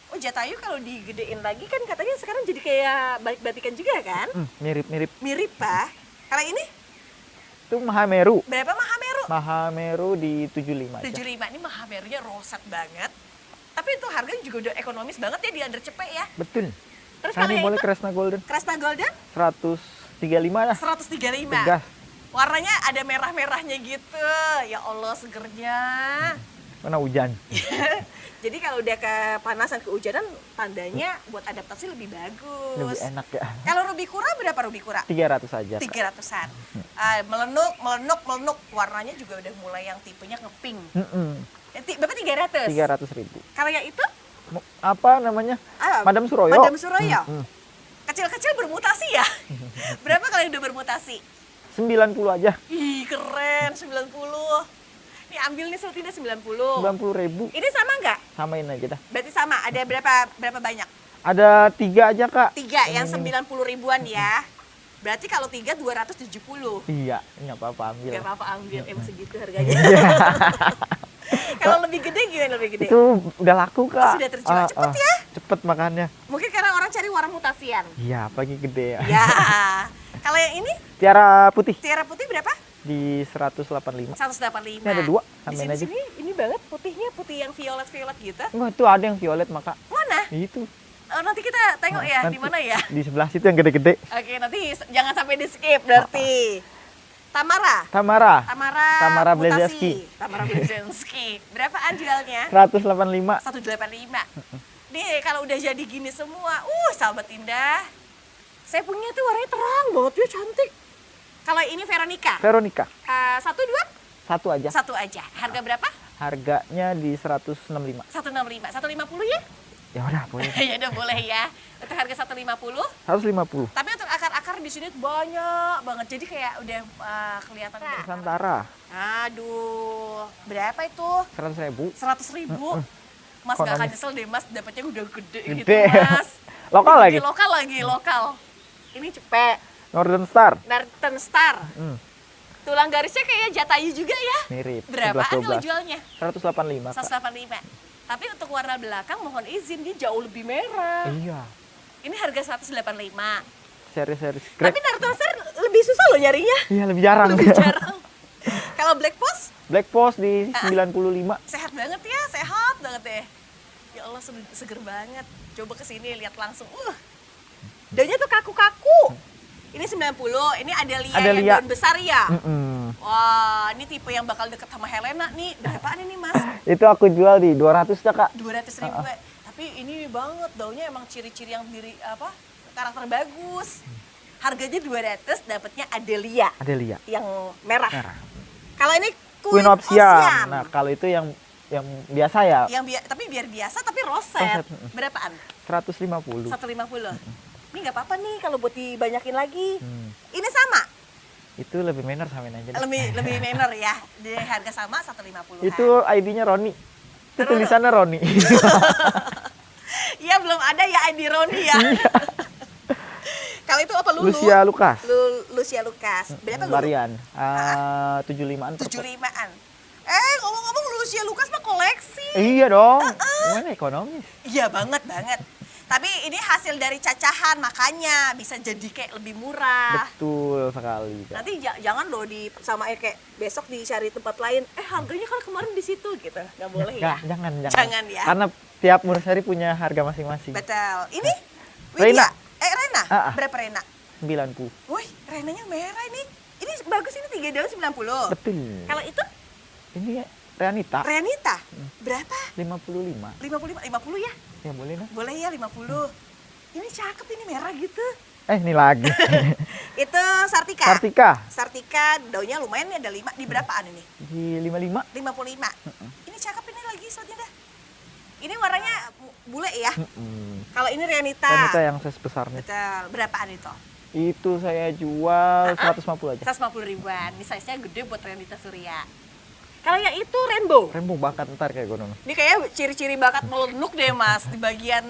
Oh, Jatayu kalau digedein lagi kan katanya sekarang jadi kayak batikan juga kan? Mirip-mirip. Mirip, Pak. Kalau ini Itu Mahameru. berapa Mahameru? Mahameru di 75 aja. 75. Ini Mahamerunya roset banget. Tapi itu harganya juga udah ekonomis banget ya di under cepet ya. Betul. Terus Nah, kalau ini yang boleh itu Kresna Golden. Kresna Golden 135 lah. 135. Tegas. Warnanya ada merah-merahnya gitu. Ya Allah, segernya. Mana hujan. Jadi kalau udah kepanasan, kehujanan, tandanya buat adaptasi lebih bagus. Lebih enak ya. Kalau Rubicura berapa Rubicura? 300 aja. 300-an. Melenuk. Warnanya juga udah mulai yang tipenya ngepink. Mm-mm. Ya 300. 300.000. Kalau yang itu? Apa namanya? Ah, Madam Suroyo. Madam Suroyo. Hmm. Kecil-kecil bermutasi ya? Berapa kalau yang udah bermutasi? 90 aja. Ih, keren, 90. Ini ambil nih Sobat Indah 90. 90.000. Ini sama nggak? Samain aja dah. Berarti sama, ada berapa banyak? Ada 3 aja, Kak. 3 yang ini. 90 ribuan ya. Berarti kalau 3 270. Iya, nggak apa-apa ambil. Gak apa-apa ambil, emang segitu harganya. Kalau lebih gede gimana lebih gede? Itu udah laku, Kak. sudah terjual. Cepet ya? Cepet makannya. Mungkin karena orang cari warna mutasian. Iya, pagi gede ya. Ya. Kalau yang ini Tiara putih tiara putih berapa? di 185. 185. Ini ada 2, Di samain aja. sini ini banget putihnya, putih yang violet gitu. Enggak, itu ada yang violet, Maka. Mana? Itu. Oh, nanti kita tengok ya Nanti di mana ya. Di sebelah situ yang gede-gede. Oke, nanti jangan sampai di skip berarti. Tamara. Tamara. Tamara Blazensky. Tamara Blazensky. Berapaan jualnya? 185. 185. Nih kalau udah jadi gini semua, sahabat Indah. Saya punya tuh warnanya terang banget ya, cantik. Kalau ini Veronica. Veronica. Satu dua? Satu aja. Satu aja. Harga berapa? Harganya di 165. 165. 150 ya? Ya udah, boleh. Ya udah boleh ya. Untuk harga 150. 150. Tapi untuk akar-akar di sini banyak banget. Jadi kayak udah kelihatan. Nusantara. Aduh, berapa itu? 100.000. 100.000. Mas gak akan Ekonomis. nyesel deh Mas, dapatnya udah gede gitu Gede. Mas. Lokal Ini lagi. Lokal lagi, lokal. Ini cepet. Northern Star. Northern Star. Hmm, Tulang garisnya kayak Jatayu juga ya. mirip. Berapaan 11, kalau 12. jualnya? 185, Kak. 185. Tapi untuk warna belakang mohon izin dia jauh lebih merah. Iya. Ini harga 185. Seri-seri Tapi Northern Star lebih susah loh nyarinya. Iya, lebih jarang. Lebih jarang. Kalau Black Post Black Post di 95. sehat banget ya, sehat banget deh. Ya Allah seger banget. Coba kesini lihat langsung. Daunnya tuh kaku-kaku. Ini 90, ini Adelia yang Adelia. daun besar ya. Mm-mm. Wah, ini tipe yang bakal deket sama Helena nih. Berapaan ini Mas? Itu aku jual di 200 ya, Kak. 200.000. Tapi ini banget, daunnya emang ciri-ciri yang karakter bagus. Harganya 200, dapatnya Adelia Adelia. yang merah. Merah. Kalau ini Queen of Siam. Nah, kalau itu yang biasa ya tapi biar biasa tapi roset. Roset, Berapaan? 150. 150. Ini nggak apa-apa nih kalau buat dibanyakin lagi. Hmm. Ini sama, Itu lebih minor samain aja. deh. lebih minor ya. Di harga sama 150. Itu ID-nya Roni. Itu tulisannya Roni. Iya belum ada ya ID Roni ya. Kalau itu apa Lulu? Lucia Lucas. Lucia Lucas. Berapa Lulu? Varian. 75-an. 75-an. Ngomong-ngomong Lucia Lucas mah koleksi. Iya dong. Gimana ekonomis? Iya banget. Tapi ini hasil dari cacahan, makanya bisa jadi kayak lebih murah. Betul sekali, Kak. Nanti jangan loh disamain kayak besok dicari tempat lain. Harganya kan kemarin di situ gitu. Nggak boleh ya. Jangan. Jangan ya. Karena tiap Mursari punya harga masing-masing. Betul. Ini Rena. Widya. Rena. Berapa Rena? 90. Wih, Renanya merah ini. Ini bagus ini 3 daun 90. Betul. Kalau itu Ini Renita. Renita. Berapa? 55. 50 ya? Ya boleh lah. Boleh ya 50. Ini cakep ini merah gitu. Ini lagi. Itu Sartika. Sartika daunnya lumayan nih ada 5. Di berapaan ini? Di 55. 55. Ini cakep ini lagi Sotinda. Ini warnanya bule ya. Kalau ini Renita. Renita yang size besarnya. Betul. Berapaan itu? Itu saya jual 150 aja. 150 ribuan. Ini size-nya gede buat Renita Surya. Kalau yang itu rainbow. Rainbow bakat ntar kayak gue. Ini kayak ciri-ciri bakat melenuk deh Mas. Di bagian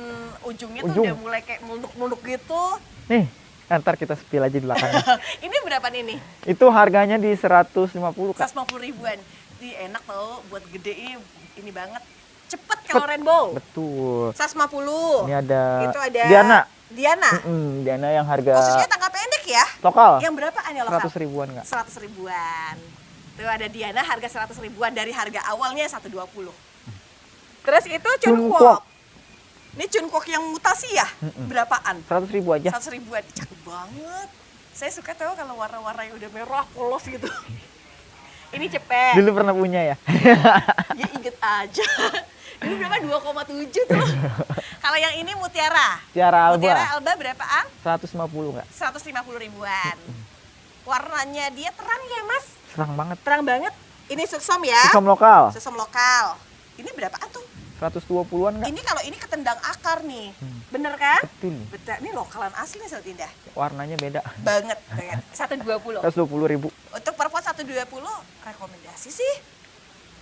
ujungnya tuh udah mulai kayak melenuk-melenuk gitu. Nih, ntar kita spill aja di belakangnya. Ini berapa ini? Itu harganya di 150, Kak. 150 ribuan. Ini enak tau buat gede ini banget. Cepet kalau rainbow. Betul. 150. Ini ada Itu ada Diana. Diana yang harga khususnya tangga pendek ya. lokal. Yang berapaan ya lokal? 100 ribuan, Kak. 100 ribuan. Tuh ada Diana harga 100 ribuan dari harga awalnya 120. Terus itu Chunkwok. Ini Chunkwok yang mutasi ya? Berapaan? 100 ribu aja. 100 ribuan. Cakep banget. Saya suka tahu kalau warna-warna yang udah merah polos gitu. Ini cepet. Dulu pernah punya ya. Ya inget aja. Ini berapa? 2,7 tuh. Kalau yang ini Mutiara. Tiara Alba. Mutiara Alba berapaan? 150 nggak? 150 ribuan. Warnanya dia terang ya Mas? Serang banget. Terang banget. Ini Suksom ya? Susom lokal. Susom lokal. Ini berapaan tuh? 120-an Kak. Ini kalau ini ketendang akar nih. Bener kan? Betul. Betul. Ini lokalan asli nih Sobat Indah. Warnanya beda. Banget. 120. 120.000. Untuk perpot 120 rekomendasi sih.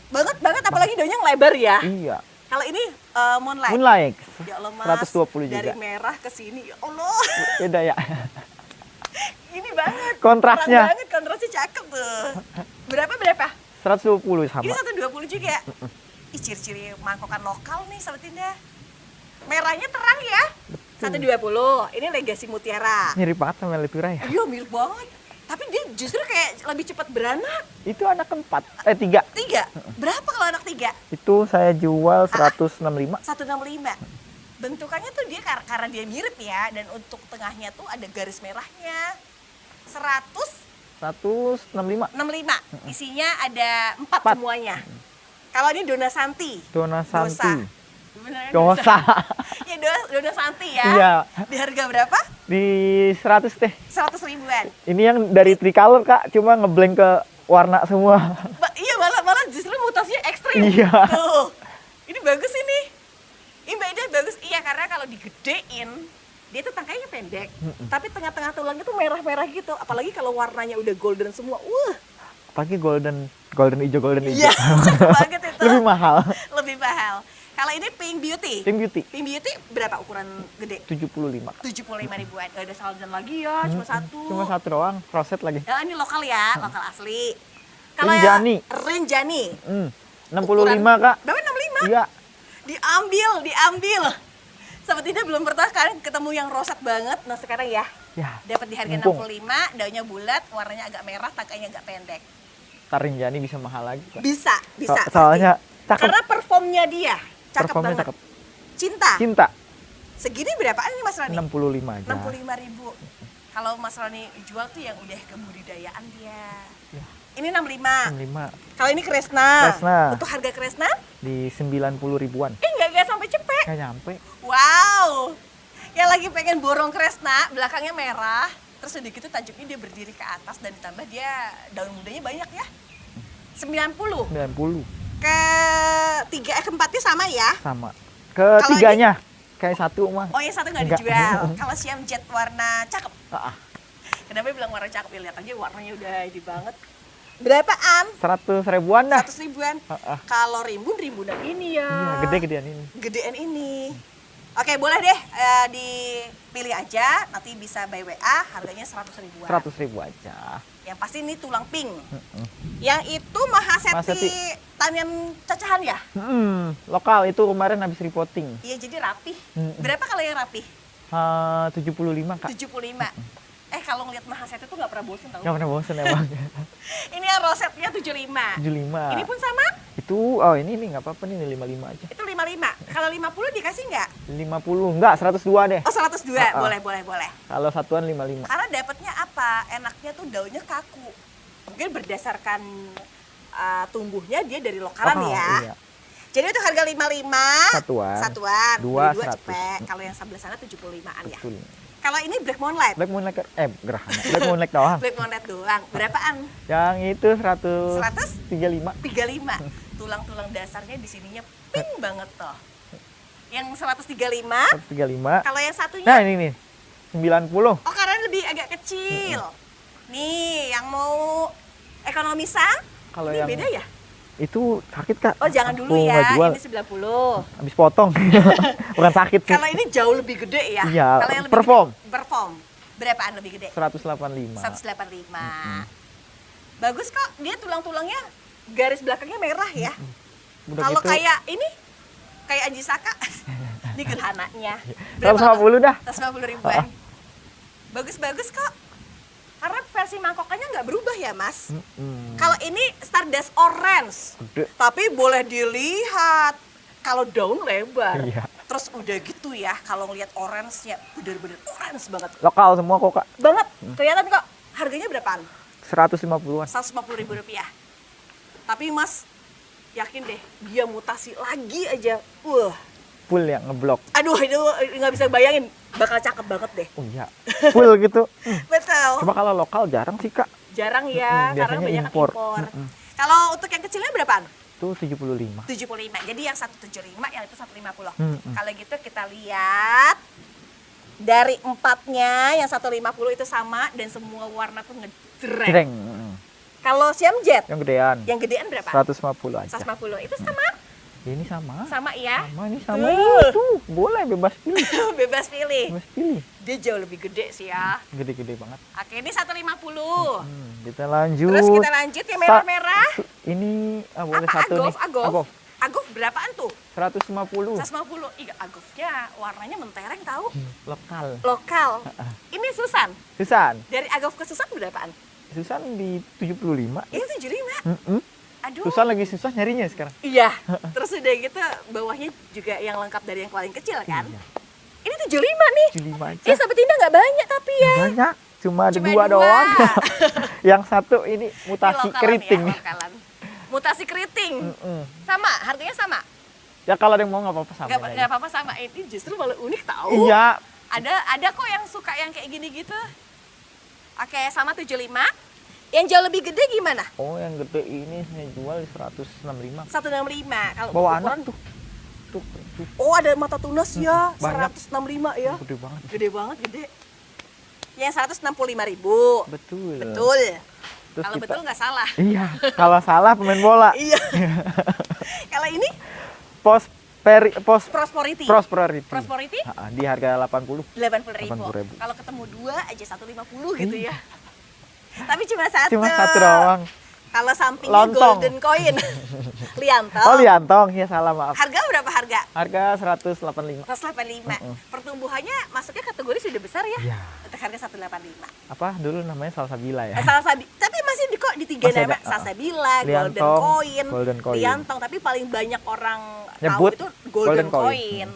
Banget apalagi daunnya lebar ya. Iya. Kalau ini Moonlight. Moonlight. Ya Allah Mas. 120 Dari juga. merah ke sini. Ya Allah. Beda ya. Ini banget. Kontrasnya. Terang banget, kontrasnya cakep tuh. Berapa? 120 sama. Ini 120 juga. Ih, ciri-ciri mangkokan lokal nih Sobat Indah. Merahnya terang ya. 120. Ini Legasi Mutiara. Mirip banget sama Lepira ya. Iya, mirip banget. Tapi dia justru kayak lebih cepat beranak. Itu anak keempat. 3. 3. Berapa kalau anak 3? Itu saya jual 165. 165. Bentukannya tuh dia karena dia mirip ya, dan untuk tengahnya tuh ada garis merahnya. 165. 165. Isinya ada 4 4. semuanya. Kalau ini Dona Santi. Dona Santi. Bener kan? Dosa. Ya Dona Santi ya. Iya. Di harga berapa? Di 100 teh. 100 ribuan. Ini yang dari tricolor Kak, cuma ngeblank ke warna semua. Iya, malah justru mutasinya ekstrim. Iya. Tuh. Ini bagus ini. Ini Mbak Ida bagus. Iya, karena kalau digedein dia tuh tangkainya pendek. Tapi tengah-tengah tulangnya tuh merah-merah gitu. Apalagi kalau warnanya udah golden semua. Apalagi golden hijau. Iya, cakep banget itu. Lebih mahal. Lebih mahal. Kalau ini Pink Beauty. Pink Beauty. Pink Beauty berapa ukuran gede? 75. 75 ribuan. Gak ada saldan lagi ya, cuma satu. Cuma satu doang, roset lagi. Ya, ini lokal ya, lokal asli. Kalau Renjani. Renjani. 65 Kak. Berapa 65? Iya. Diambil. Sobat Ida belum pernah kan ketemu yang roset banget. Nah sekarang ya, Ya. dapat di harga mumpung. 65, daunnya bulat, warnanya agak merah, tangkainya agak pendek. Tarinjani bisa mahal lagi Kak. Bisa. Soalnya pasti. cakep. Karena performnya dia cakep Performnya banget. cakep. Cinta. Cinta. Segini berapaan nih Mas Roni? 65 aja. 65.000. Kalau Mas Roni jual tuh yang udah kebudidayaan dia. Ya. Ini 65. 65 Kalau ini Kresna. Kresna. Untuk harga Kresna? di 90 ribuan. Enggak sampai cepet. Nggak nyampe. Wow. Yang lagi pengen borong Kresna, belakangnya merah, terus udah gitu tajuknya dia berdiri ke atas dan ditambah dia daun mudanya banyak ya. 90. 90 Keempatnya sama ya. sama. Ketiganya kayak satu mah. Oh yang satu nggak Enggak. dijual. Kalau Siam Jet warna cakep. Ah, Kenapa dia bilang warna cakep? Ya, lihat aja warnanya udah ini banget. Berapaan? 100 ribuan dah. 100 ribuan. Ah. Kalau rimbunan ini ya. Iya, gede-gedean ini. Gedean ini. Oke, boleh deh dipilih aja, nanti bisa by WA, harganya 100 ribuan. 100 ribu aja. Yang pasti ini tulang pink. Yang itu Mahaseti Mahaseti. tanian cacahan ya? Lokal itu kemarin habis repotting. Iya, jadi rapih. Berapa kalau yang rapih? 75 Kak. 75. Kalau ngeliat Mahaseti tuh nggak pernah bosen tau. Nggak pernah bosen emang. Ini yang rosetnya 75. 75. Ini pun sama? Itu ini nggak apa-apa nih 55 aja. Itu 55. Kalau 50 dikasih nggak? 50 enggak 102 deh. Oh 102, boleh. Kalau satuan 55. Karena dapatnya apa? Enaknya tuh daunnya kaku. Mungkin berdasarkan tumbuhnya dia dari lokalan ya. Iya. Jadi itu harga 55 Satuan. Dua, Beli 100. cepet. Kalau yang sebelah sana 75-an ya. Betul. Kalau ini Black Moonlight. Black Moonlight gerhana. Black Moonlight doang. Black Moonlight doang. Berapaan? Yang itu 135. 35. Tulang-tulang dasarnya di sininya pink banget toh. Yang 135. 135. Kalau yang satunya? Nah, ini nih. 90. Oh, karena lebih agak kecil. Nih, yang mau ekonomisan? Kalau Ini yang beda ya? itu sakit Kak. Oh, jangan dulu Aku nggak ya. jual. Ini 90. Habis potong. Bukan sakit sih. Kalau ini jauh lebih gede ya? Iya, Kalau yang lebih perform. gede, perform. Berapaan lebih gede? 185. 185. Bagus kok, dia tulang-tulangnya garis belakangnya merah ya. Udah Kalau gitu, kayak ini, kayak Anji Saka, ini gerhananya. 150 dah. 150 ribuan. Bagus-bagus kok. Karena versi mangkokannya nggak berubah ya mas. Kalau ini Stardust Orange, Gede. tapi boleh dilihat kalau daun lebar. Iya. Terus udah gitu ya, kalau ngeliat orange-nya bener-bener orange banget. Lokal semua kok Kak. Banget, kelihatan kok. Harganya berapaan? 150-an. 150 ribu rupiah. Tapi mas, yakin deh, dia mutasi lagi aja. Full yang ngeblok. Aduh itu nggak bisa bayangin, bakal cakep banget deh. Oh iya. Full gitu. Betul. Cuma kalau lokal jarang sih Kak. Jarang ya, karena biasanya banyak impor. impor. Kalau untuk yang kecilnya berapaan? Itu 75. 75. Jadi yang 175, yang itu 150. Mm-mm. Kalau gitu kita lihat dari empatnya yang 150 itu sama dan semua warna tuh ngejreng. Jreng. Kalau Siam Jet Yang gedean. yang gedean berapa? 150 aja. 150. Itu sama? Ini sama. Sama ya? Sama, ini sama. Tuh. Tuh, boleh bebas pilih. Bebas pilih. Bebas pilih. Dia jauh lebih gede sih ya. Gede-gede banget. Oke, ini 150. Kita lanjut. Terus kita lanjut yang merah-merah. Ini boleh Apa? satu nih. Agov? Agov berapaan tuh? 150. 150. Iya, Agofnya warnanya mentereng tahu. Lokal. Lokal. Ini Susan. Susan. Dari Agov ke Susan berapaan? Susan di 75. Ini 75. Aduh. Susan lagi susah nyarinya sekarang. Iya. Terus udah gitu bawahnya juga yang lengkap dari yang paling kecil kan? Iya. Ini 75 nih. 75 aja. Sahabat Indah nggak banyak tapi ya. Banyak. Cuma ada Cuma dua dua. doang. Yang satu ini Ini mutasi lokalan keriting. Ya, lokalan. Mutasi keriting. Mm-mm. Sama, harganya sama. Ya kalau ada yang mau nggak apa-apa sama. Nggak apa-apa sama. Ini justru malah unik tahu. Iya. Ada kok yang suka yang kayak gini gitu. Oke, sama 75. Yang jauh lebih gede gimana? Oh, yang gede ini saya jual 165. 165. Kalau Bawa ukuran- anak tuh. Tuh. Oh, ada mata tunas ya. Banyak. 165 ya. Gede banget. Gede banget, gede. Yang 165.000. Betul. Betul. Terus Kalau kita- betul nggak salah. Iya. Kalau salah pemain bola. Iya. Kalau ini Prosperity. Prosperity. Prosperity Di harga 80. 80.000. 80.000. Kalau ketemu dua aja 150 gitu ya. Tapi cuma satu. Cuma satu doang. Kalau sampingnya Lontong. golden coin. Liantong. Oh, liantong. Ya salah, maaf. Harga berapa harga? Harga 185. 185. Pertumbuhannya masuknya kategori sudah besar ya? Iya. Untuk harga 185. Apa dulu namanya salsabila ya? Tapi masih kok di tiga Masih nama, ada, Salsabila, Liantong, Golden Golden Coin, Coin. Liantong, tapi paling banyak orang Nyebut tahu itu Golden, Golden Coin. Coin.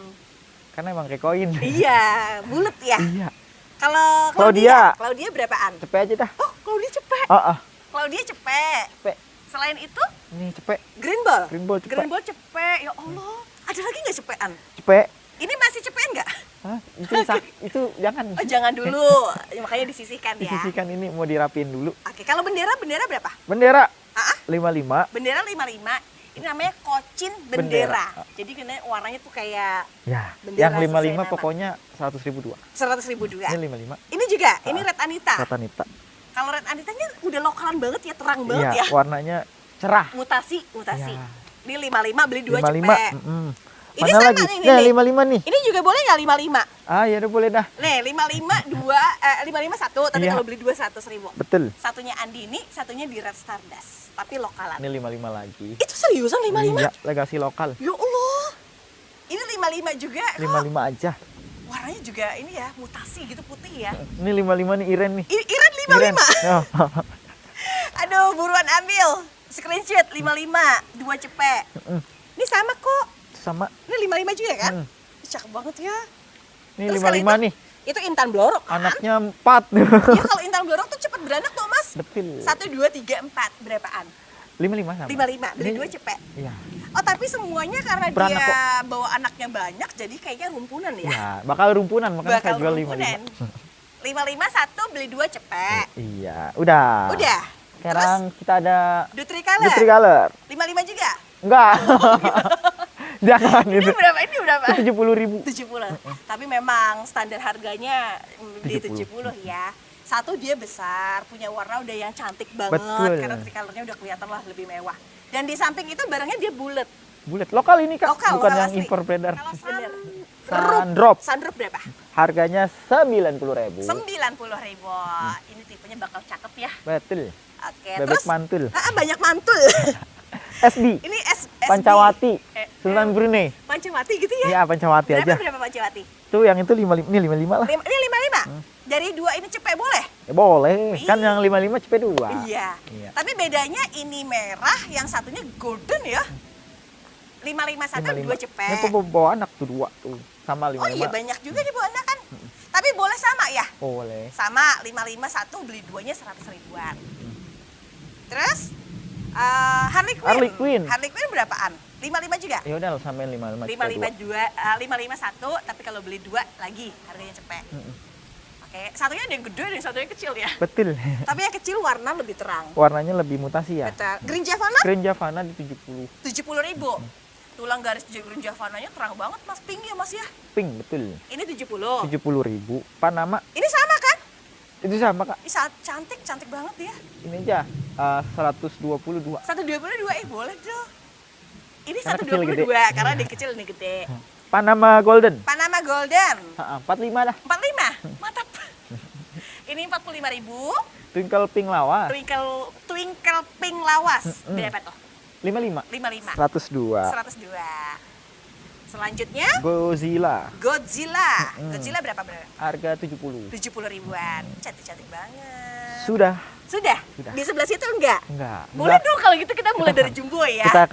Karena emang kayak koin. Iya, bulat ya. Iya. Kalau Claudia. Claudia berapaan? Cepet aja dah. Oh, Claudia cepet. Ah. Claudia cepet. Cepet. Selain itu, Nih, cepet. Green Ball. Green Ball cepet. Green Ball cepet. Ya Allah, ada lagi nggak cepetan? Cepet. Ini masih cepetan nggak? Hah? Itu jangan. Oh, jangan dulu. Ya, makanya disisihkan ya. Disisikan ini mau dirapiin dulu. Oke, kalau bendera berapa? Bendera Ah, 55. bendera 55. Ini namanya Kocin Bendera. Jadi kena warnanya tuh kayak Ya, Bendera yang sesuai 55 nama. pokoknya 100.000 dua. 100.000 juga. Ini 55. Ini juga, ini Red Anita. Ratanita. Kalau Red Anitanya udah lokalan banget ya, terang banget Iya, ya. warnanya cerah. Mutasi. Ya. Ini 55 beli 2 55. cepet. Mana Ini sama lagi? nih, Ya, nih. 55 nih. Ini juga boleh nggak 55? Ya udah boleh dah. Nih, 55 satu, tapi Iya. kalau beli 2 100.000. Betul. Satunya Andini, satunya di Red Stardust, tapi lokalan. Ini 55 lagi. Itu seriusan 55? Iya, legasi lokal. Ya Allah. Ini 55 juga. Kok 55 aja. warnanya juga ini ya, mutasi gitu putih ya. Ini 55 nih Iren nih. Iren 55. Iren. Oh. Aduh, buruan ambil. Screenshot 55, 2 cepet. Ini sama kok. Sama. Ini 55 juga kan? Hmm. Cakep banget ya. Ini Terus kalau 55 nih. Itu Intan Blorok kan? Anaknya 4. Ya kalau Intan Blorok tuh cepet beranak tuh mas. Betul. 1, 2, 3, 4. Berapaan? 55 sama. 55, beli Ini- 2 cepet. Iya. Oh tapi semuanya karena Beranak dia kok. bawa anaknya banyak, jadi kayaknya rumpunan ya? Ya, bakal rumpunan makanya saya jual rumpunan. 55. 55 satu, beli 2 cepet. Iya, udah. Udah. Sekarang kita ada Dutri Color. Dutri Color. 55 juga? Enggak. Jangan Ini itu. berapa? Ini berapa? 70.000. 70. Tapi memang standar harganya di 70. 70 ya. Satu dia besar, punya warna udah yang cantik banget. Betul. Karena tricolornya udah kelihatan lah lebih mewah. Dan di samping itu barangnya dia bulat. Bulat lokal ini Kak, Lokal, bukan lokal yang asli. impor beredar. Kalau Sandrop. Sandrop berapa? Harganya 90.000. 90.000. Ini tipenya bakal cakep ya. Betul. Oke, Bebek terus mantul. banyak mantul. SB. Ini SB. Pancawati. Sultan Brunei. Pancawati gitu ya? Iya, Pancawati aja. Berapa Pancawati? Tuh yang itu 55, ini 55 lah. Ini 55? Dari 2 ini cepet boleh? Ya, boleh. Kan Ih. yang 55 cepet 2. Iya. Iya. Tapi bedanya ini merah, yang satunya golden ya. 55 satu, 2 cepet. Ini bawa anak tuh 2 tuh. Sama 55. Oh iya banyak juga nih bawa anak kan. Tapi boleh sama ya? Boleh. Sama 55 satu, beli 2-nya 100 ribuan. Terus Harley Quinn. Harley Quinn. Harley Quinn berapaan? 55 juga? Ya udah sampai 55 cepet 55 2, 55 satu, tapi kalau beli 2 lagi harganya cepet. Oke, Oke, satunya ada yang gede dan satunya kecil ya. Betul. Tapi yang kecil warna lebih terang. Warnanya lebih mutasi ya. Betul. Green Javana Green Javana di 70. 70.000. Tulang garis Green Javananya terang banget Mas, pink ya Mas ya. Pink betul. Ini 70. 70.000. Panama Ini sama kan? itu sama Kak. Ini cantik banget ya. Ini aja 122. 122 boleh dong. Ini Karena kecil, 122 gede. karena di kecil ini gede. Panama Golden. Panama Golden 45 dah. 45. Mantap. Ini 45.000. Twinkle Pink Lawas. Twinkle Pink Lawas. Berapa tuh? 55. 55. 102. 102. Selanjutnya Godzilla. Godzilla. Godzilla berapa bener? Harga 70. 70 ribuan. Cantik-cantik banget. Sudah. Sudah? Sudah. Di sebelah situ enggak? Enggak. Boleh dong kalau gitu kita mulai dari jumbo ya. Kita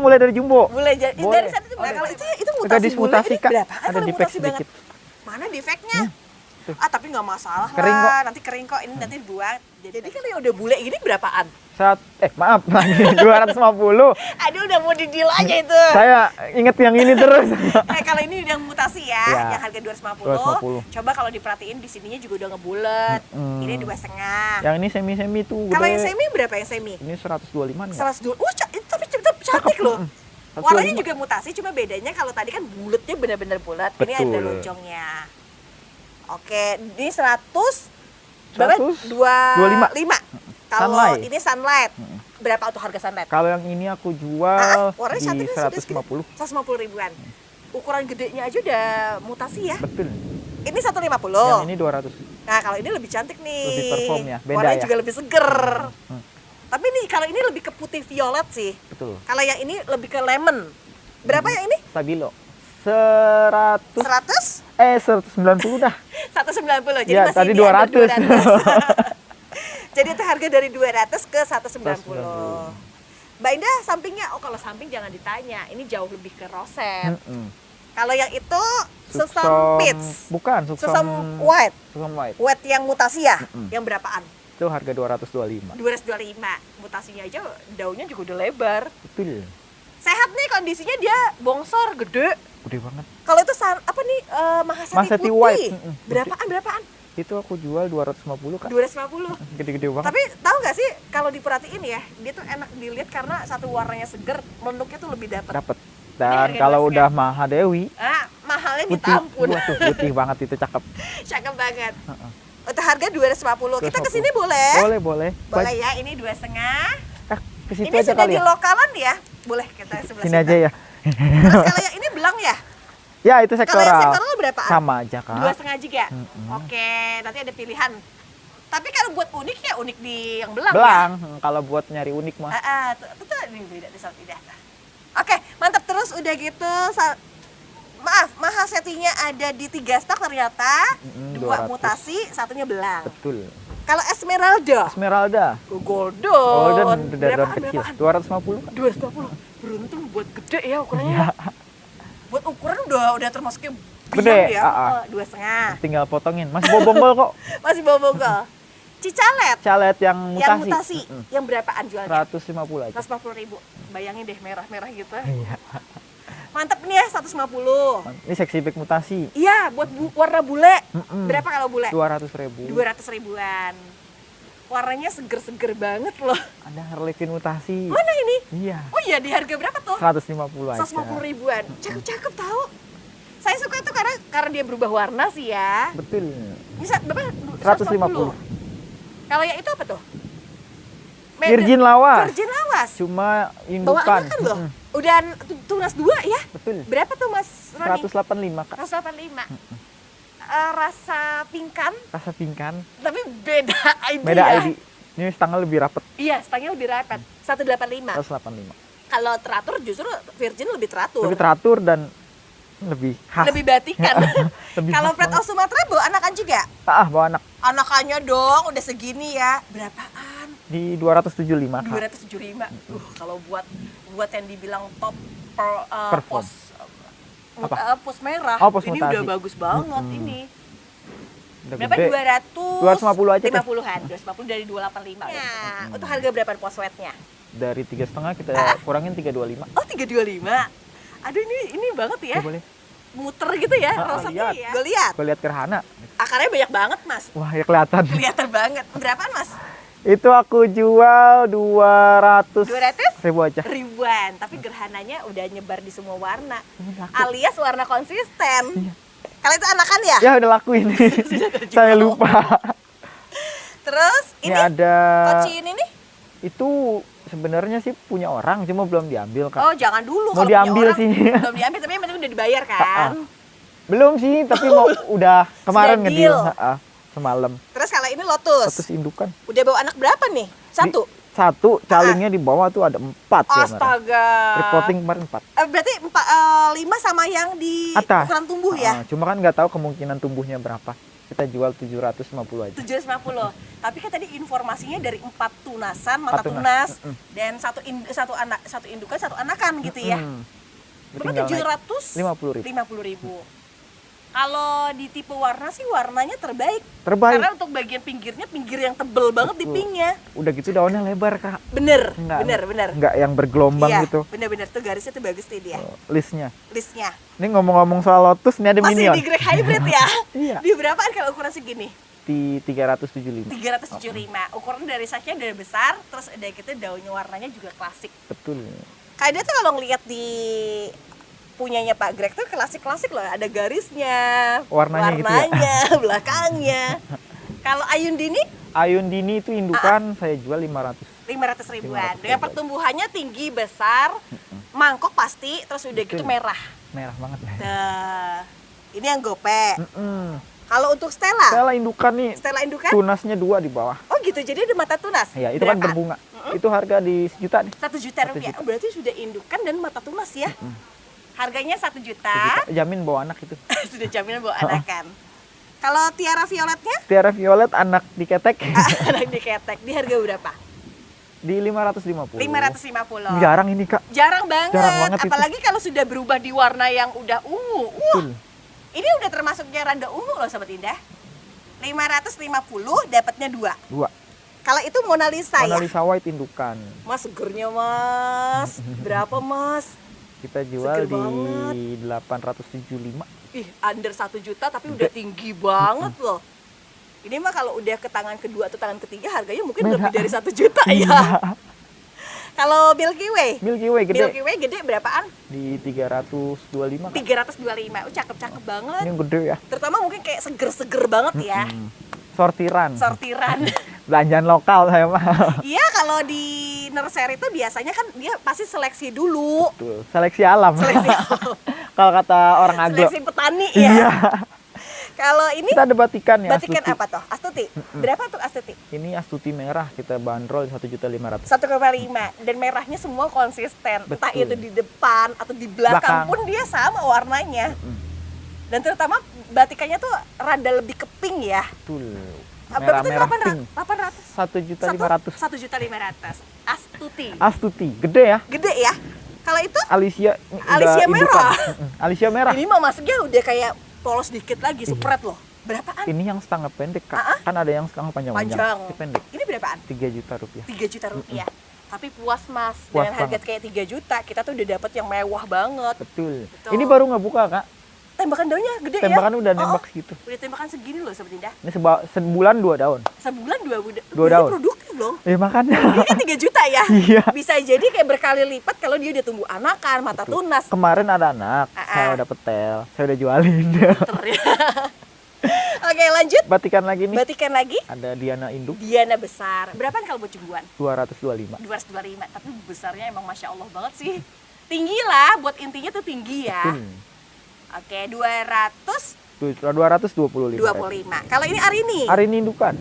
mulai dari jumbo. Mulai dari Boleh. sana itu. Nah, kalau itu mutasi Gadis bule mutasi, ini Kak. berapaan Ada kalau defek mutasi banget? sedikit. Mana defeknya? Tuh. Tapi nggak masalah Kering lah. kok. Nanti kering kok. Ini nanti dibuang. Jadi kalau yang udah bule gini berapaan? Maaf, 250. Aduh udah mau di-deal aja itu. Saya inget yang ini terus. Kalau ini yang mutasi ya, Ya. yang harga 250. 250. Coba kalau diperhatiin di sininya juga udah ngebulet. Ini 2,5. Yang ini semi-semi tuh Kalau gede. yang semi berapa yang semi? Ini 125 enggak? 102. Itu tapi cantik loh. 125. Warnanya juga mutasi, cuma bedanya kalau tadi kan bulatnya benar-benar bulat. Ini ada Betul. loncongnya. Oke, ini 100 berapa? 125. Kalau Sunlight. ini sunlight. Berapa untuk harga sunlight? Kalau yang ini aku jual Warnanya di cantik kan, sudah 150. 150 ribuan. Ukuran gedenya aja udah mutasi ya. Betul. Ini 150. Yang ini 200. Nah, kalau ini lebih cantik nih. Lebih perform ya, beda Warnanya ya. juga lebih seger. Tapi nih kalau ini lebih ke putih violet sih. Betul. Kalau yang ini lebih ke lemon. Berapa yang ini? Stabilo. 100 190 dah. 190. Jadi Ya, masih tadi di under 200. 200. Jadi itu harga dari 200 ke 190. 190. Mbak Indah sampingnya, kalau samping jangan ditanya. Ini jauh lebih ke roset. Kalau yang itu Susam Peach. Bukan, Susam White. Susam White. White yang mutasi ya? Yang berapaan? Itu harga 225. 225. Mutasinya aja daunnya juga udah lebar. Betul. Sehat nih kondisinya, dia bongsor, gede. Gede banget. Kalau itu apa nih Mahasati Mahasati putih. White. Berapaan? Itu aku jual 250 Kak. 250. Gede-gede banget. Tapi tahu nggak sih kalau diperhatiin ya, dia tuh enak dilihat karena satu warnanya seger, melenduknya tuh lebih dapat. Dapat. Ini Dan harga kalau masnya. udah Mahadewi, Mahalnya minta putih. ampun. Wah, tuh, putih banget itu cakep. Cakep banget. Untuk harga 250. Kita 250. kesini boleh? Boleh. Boleh ya, ini 2,5. Ke situ Ini aja sudah kali di ya. lokalan ya? Boleh kita sebelah Sini aja ya. Terus kalau yang ini belang ya? Ya, itu Kalau yang sektoral. sektoral berapaan? Sama aja, Kak. 2,5 juga? Oke, nanti ada pilihan. Tapi kalau buat unik ya unik di yang belang, Belang. Kalau buat nyari unik mah. ya? Tuh, ini beda di saat tidak. Oke, mantap. Terus udah gitu, maaf, Mahasetinya ada di 3 stok ternyata. 2 200. mutasi, satunya belang. Betul. Kalau Esmeralda, Esmeralda. Golden, Golden daun kecil. berapaan? 250 Kak. 250. Beruntung buat gede ya ukurannya. Buat ukuran udah termasuknya Gede, biang ya. 2,5. Tinggal potongin. Masih bawa bonggol kok. Masih bawa bogol. Cicalet Calet yang yang mutasi. mutasi, yang berapaan jualnya? 150 aja. 150.000. Bayangin deh merah-merah gitu. Iya. Mantep nih ya 150. Ini seksi bag mutasi. Iya, buat warna bule. Berapa kalau bule? 200.000. 200 ribuan. Warnanya seger-seger banget loh. Ada Harlequin mutasi. Mana ini? Iya. Oh iya, di harga berapa tuh? 150 aja. 150 ribuan. Cakep-cakep tahu. Saya suka itu karena dia berubah warna sih ya. Betul. Bisa berapa? 150. Kalau yang itu apa tuh? Virgin lawas. Virgin lawas. Cuma Bawa indukan. anakan loh. Udah tunas 2 ya? Betul. Berapa tuh Mas Roni? 185 Kak. 185. Rasa pingkan, Rasa pingkan. tapi beda ID Beda ya? ID. Ini stangnya lebih rapet. Iya, stangnya lebih rapat. 185. 185. Kalau teratur justru Virgin lebih teratur. Lebih teratur dan lebih khas. Lebih batikan. Lebih Kalau khas Pret banget. of Sumatera bawa anakan juga? Bawa anak Anakannya dong, udah segini ya. Berapaan? di 275 Kak. 275. Kalau buat yang dibilang top Perform. pos merah, Oh, pos ini mutasi. udah bagus banget ini. Udah Berapa? gede. 250 aja deh. 50-an, 250 dari 285. Nah, untuk harga berapa pos wetnya? Dari 3,5 kita kurangin 325. Oh, 325. Aduh, ini banget ya. Ya, boleh. muter gitu ya, Ah, rosetnya lihat. ya. Gue lihat. Gue lihat gerhana. Akarnya banyak banget, Mas. Wah, ya kelihatan. Kelihatan banget. Berapaan, Mas? Itu aku jual 200 200 ribu aja. ribuan, tapi gerhananya udah nyebar di semua warna. Ini laku. Alias warna konsisten. Iya. Kalau itu anakan ya? Ya udah laku ini. Saya lupa. Terus Ini ini ada kocin ini? itu sebenarnya sih punya orang, cuma belum diambil, Kak. Oh, jangan dulu Mau kalau punya diambil orang. sih. Belum diambil, tapi yang penting udah dibayar kan. Belum sih, tapi mau udah kemarin Sudah ngedeal deal. semalam. Terus kalau ini Lotus, Terus indukan. udah bawa anak berapa nih? Satu? Satu, calingnya di bawah tuh ada 4 ya, Mara. Astaga. Reporting kemarin 4. Berarti 5 sama yang di Atas. ukuran tumbuh ya? Cuma kan nggak tahu kemungkinan tumbuhnya berapa. Kita jual 750 aja. 750. Tapi kan tadi informasinya dari 4 tunasan, mata 4 tunas. tunas, dan satu indukan, satu anakan gitu ya. Berapa Tinggal naik 750 50.000. ribu. Kalau di tipe warna sih warnanya terbaik. Terbaik. Karena untuk bagian pinggirnya pinggir yang tebel banget di Betul. pinknya. Udah gitu daunnya lebar, Kak. Bener, Nggak, bener. Nggak yang bergelombang Iya, gitu. bener tuh garisnya tuh bagus tuh dia. Listnya. Listnya. Ini ngomong-ngomong soal Lotus, ini ada Masih minion. di grade hybrid ya? Iya. Di berapaan kalau ukuran segini? Di 375. 375. Ukuran dari size-nya udah besar, terus udah gitu daunnya warnanya juga klasik. Betul. Kayak dia tuh kalau ngeliat di punyanya Pak Greg tuh klasik-klasik loh, ada garisnya, Warnanya gitu ya? belakangnya. Kalau Ayundini Ayundini itu indukan saya jual 500. 500 ribuan. 500 Dengan ribu. pertumbuhannya tinggi, besar, mangkok pasti, terus udah gitu Betul. merah. Merah banget. Nah, ini yang gope. Mm-mm. Kalau untuk Stella, Stella indukan nih, Stella indukan? tunasnya 2 di bawah. Oh gitu, jadi ada mata tunas. Ya, itu kan Berapa? berbunga. Itu harga di 1 juta nih. 1 juta 1 rupiah. juta. Oh, berarti sudah indukan dan mata tunas ya. Harganya 1 juta. 1 juta. Jamin bawa anak itu. Sudah jaminan bawa anakan. Kalau Tiara Violetnya? Tiara Violet anak diketek Anak diketek. Di harga berapa? di 550. 550. Jarang ini, Kak. Jarang banget. Jarang banget itu. Apalagi kalau sudah berubah di warna yang udah ungu. Betul. Ini udah termasuknya rada ungu loh Sobat Indah. 550 dapatnya 2. 2. Kalau itu Mona Lisa Mona ya? Lisa White indukan. Mas segernya Mas. Berapa Mas? Kita jual Seger banget. di 875. Ih, under 1 juta tapi udah tinggi banget loh. Ini mah kalau udah ke tangan kedua atau tangan ketiga harganya mungkin Beda. lebih dari 1 juta ya. Kalau Milky Way? Milky Way gede Milky Way gede berapaan? di 325, Kak. 325. Cakep-cakep banget. Ini yang gede ya. Terutama mungkin kayak seger-seger banget ya. Sortiran. Sortiran. Belanjaan lokal saya mah. Iya, kalau di nursery itu biasanya kan dia pasti seleksi dulu. Betul. Seleksi alam. Seleksi, Kalau kata orang aglo. seleksi petani ya. Iya. Kalau ini Kita ada batikan ya. batikan Astuti. apa tuh? Astuti. Berapa tuh Astuti? Ini Astuti merah kita bandrol 1.500.000. 1,5 dan merahnya semua konsisten. Entah Betul. itu di depan atau di belakang Belakang. pun dia sama warnanya. Dan terutama batikannya tuh rada lebih ke pink ya. Betul. Berapa tuh Merah-merah pink. 800? 1.500.000. 1.500.000. Astuti. Astuti, gede ya. Gede ya. Kalau itu Alicia ini Alicia udah indukan. merah. Alicia merah. ini mah masuknya udah kayak polos dikit lagi, spread loh. Berapaan? Ini yang setengah pendek, Kak. Kan ada yang setengah panjang-panjang. Panjang. Ini pendek. Ini berapaan? 3 juta rupiah. 3 juta rupiah. Tapi puas Mas, Puas dengan harga banget. kayak 3 juta, kita tuh udah dapat yang mewah banget. Betul. Betul. Ini baru nggak buka, Kak. Tembakan daunnya gede ya? Tembakan udah Oh, nembak segitu. Udah tembakan segini loh Sobat Indah. Ini sebulan 2 daun. Sebulan 2 Dua daun. produktif dong. Makanya. Ini kan 3 juta ya? Iya. Bisa jadi kayak berkali lipat kalau dia udah tumbuh anakan, mata tunas. Kemarin ada anak, saya udah petel, saya udah jualin. Oke lanjut, Batikan lagi nih. batikan lagi. Ada Diana induk Diana besar. Berapaan kalau buat jumbuan? 225. 225, tapi besarnya emang Masya Allah banget sih. Tinggi lah, buat intinya tuh tinggi ya. Oke, 225. 225. Kalau ini Arini. Hari ini indukan.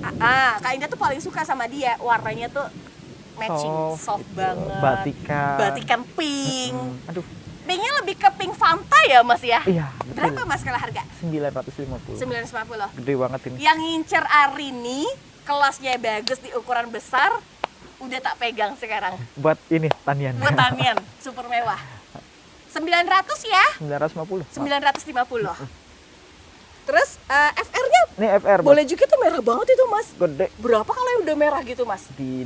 Kak Indah tuh paling suka sama dia. Warnanya tuh matching, soft banget. Batikan. Batikan pink. Aduh, Pinknya lebih ke pink Fanta ya Mas ya? iya betul. Berapa Mas kalau harga? 950. 950. Gede banget ini. Yang ngincer Arini, kelasnya bagus di ukuran besar, udah tak pegang sekarang. Buat ini tanian. Buat tanian, super mewah. 900 ya? 950. 950. Terus FR-nya Ini FR. Bos. boleh juga tuh merah banget itu Mas. Gede Berapa kalau yang udah merah gitu Mas? di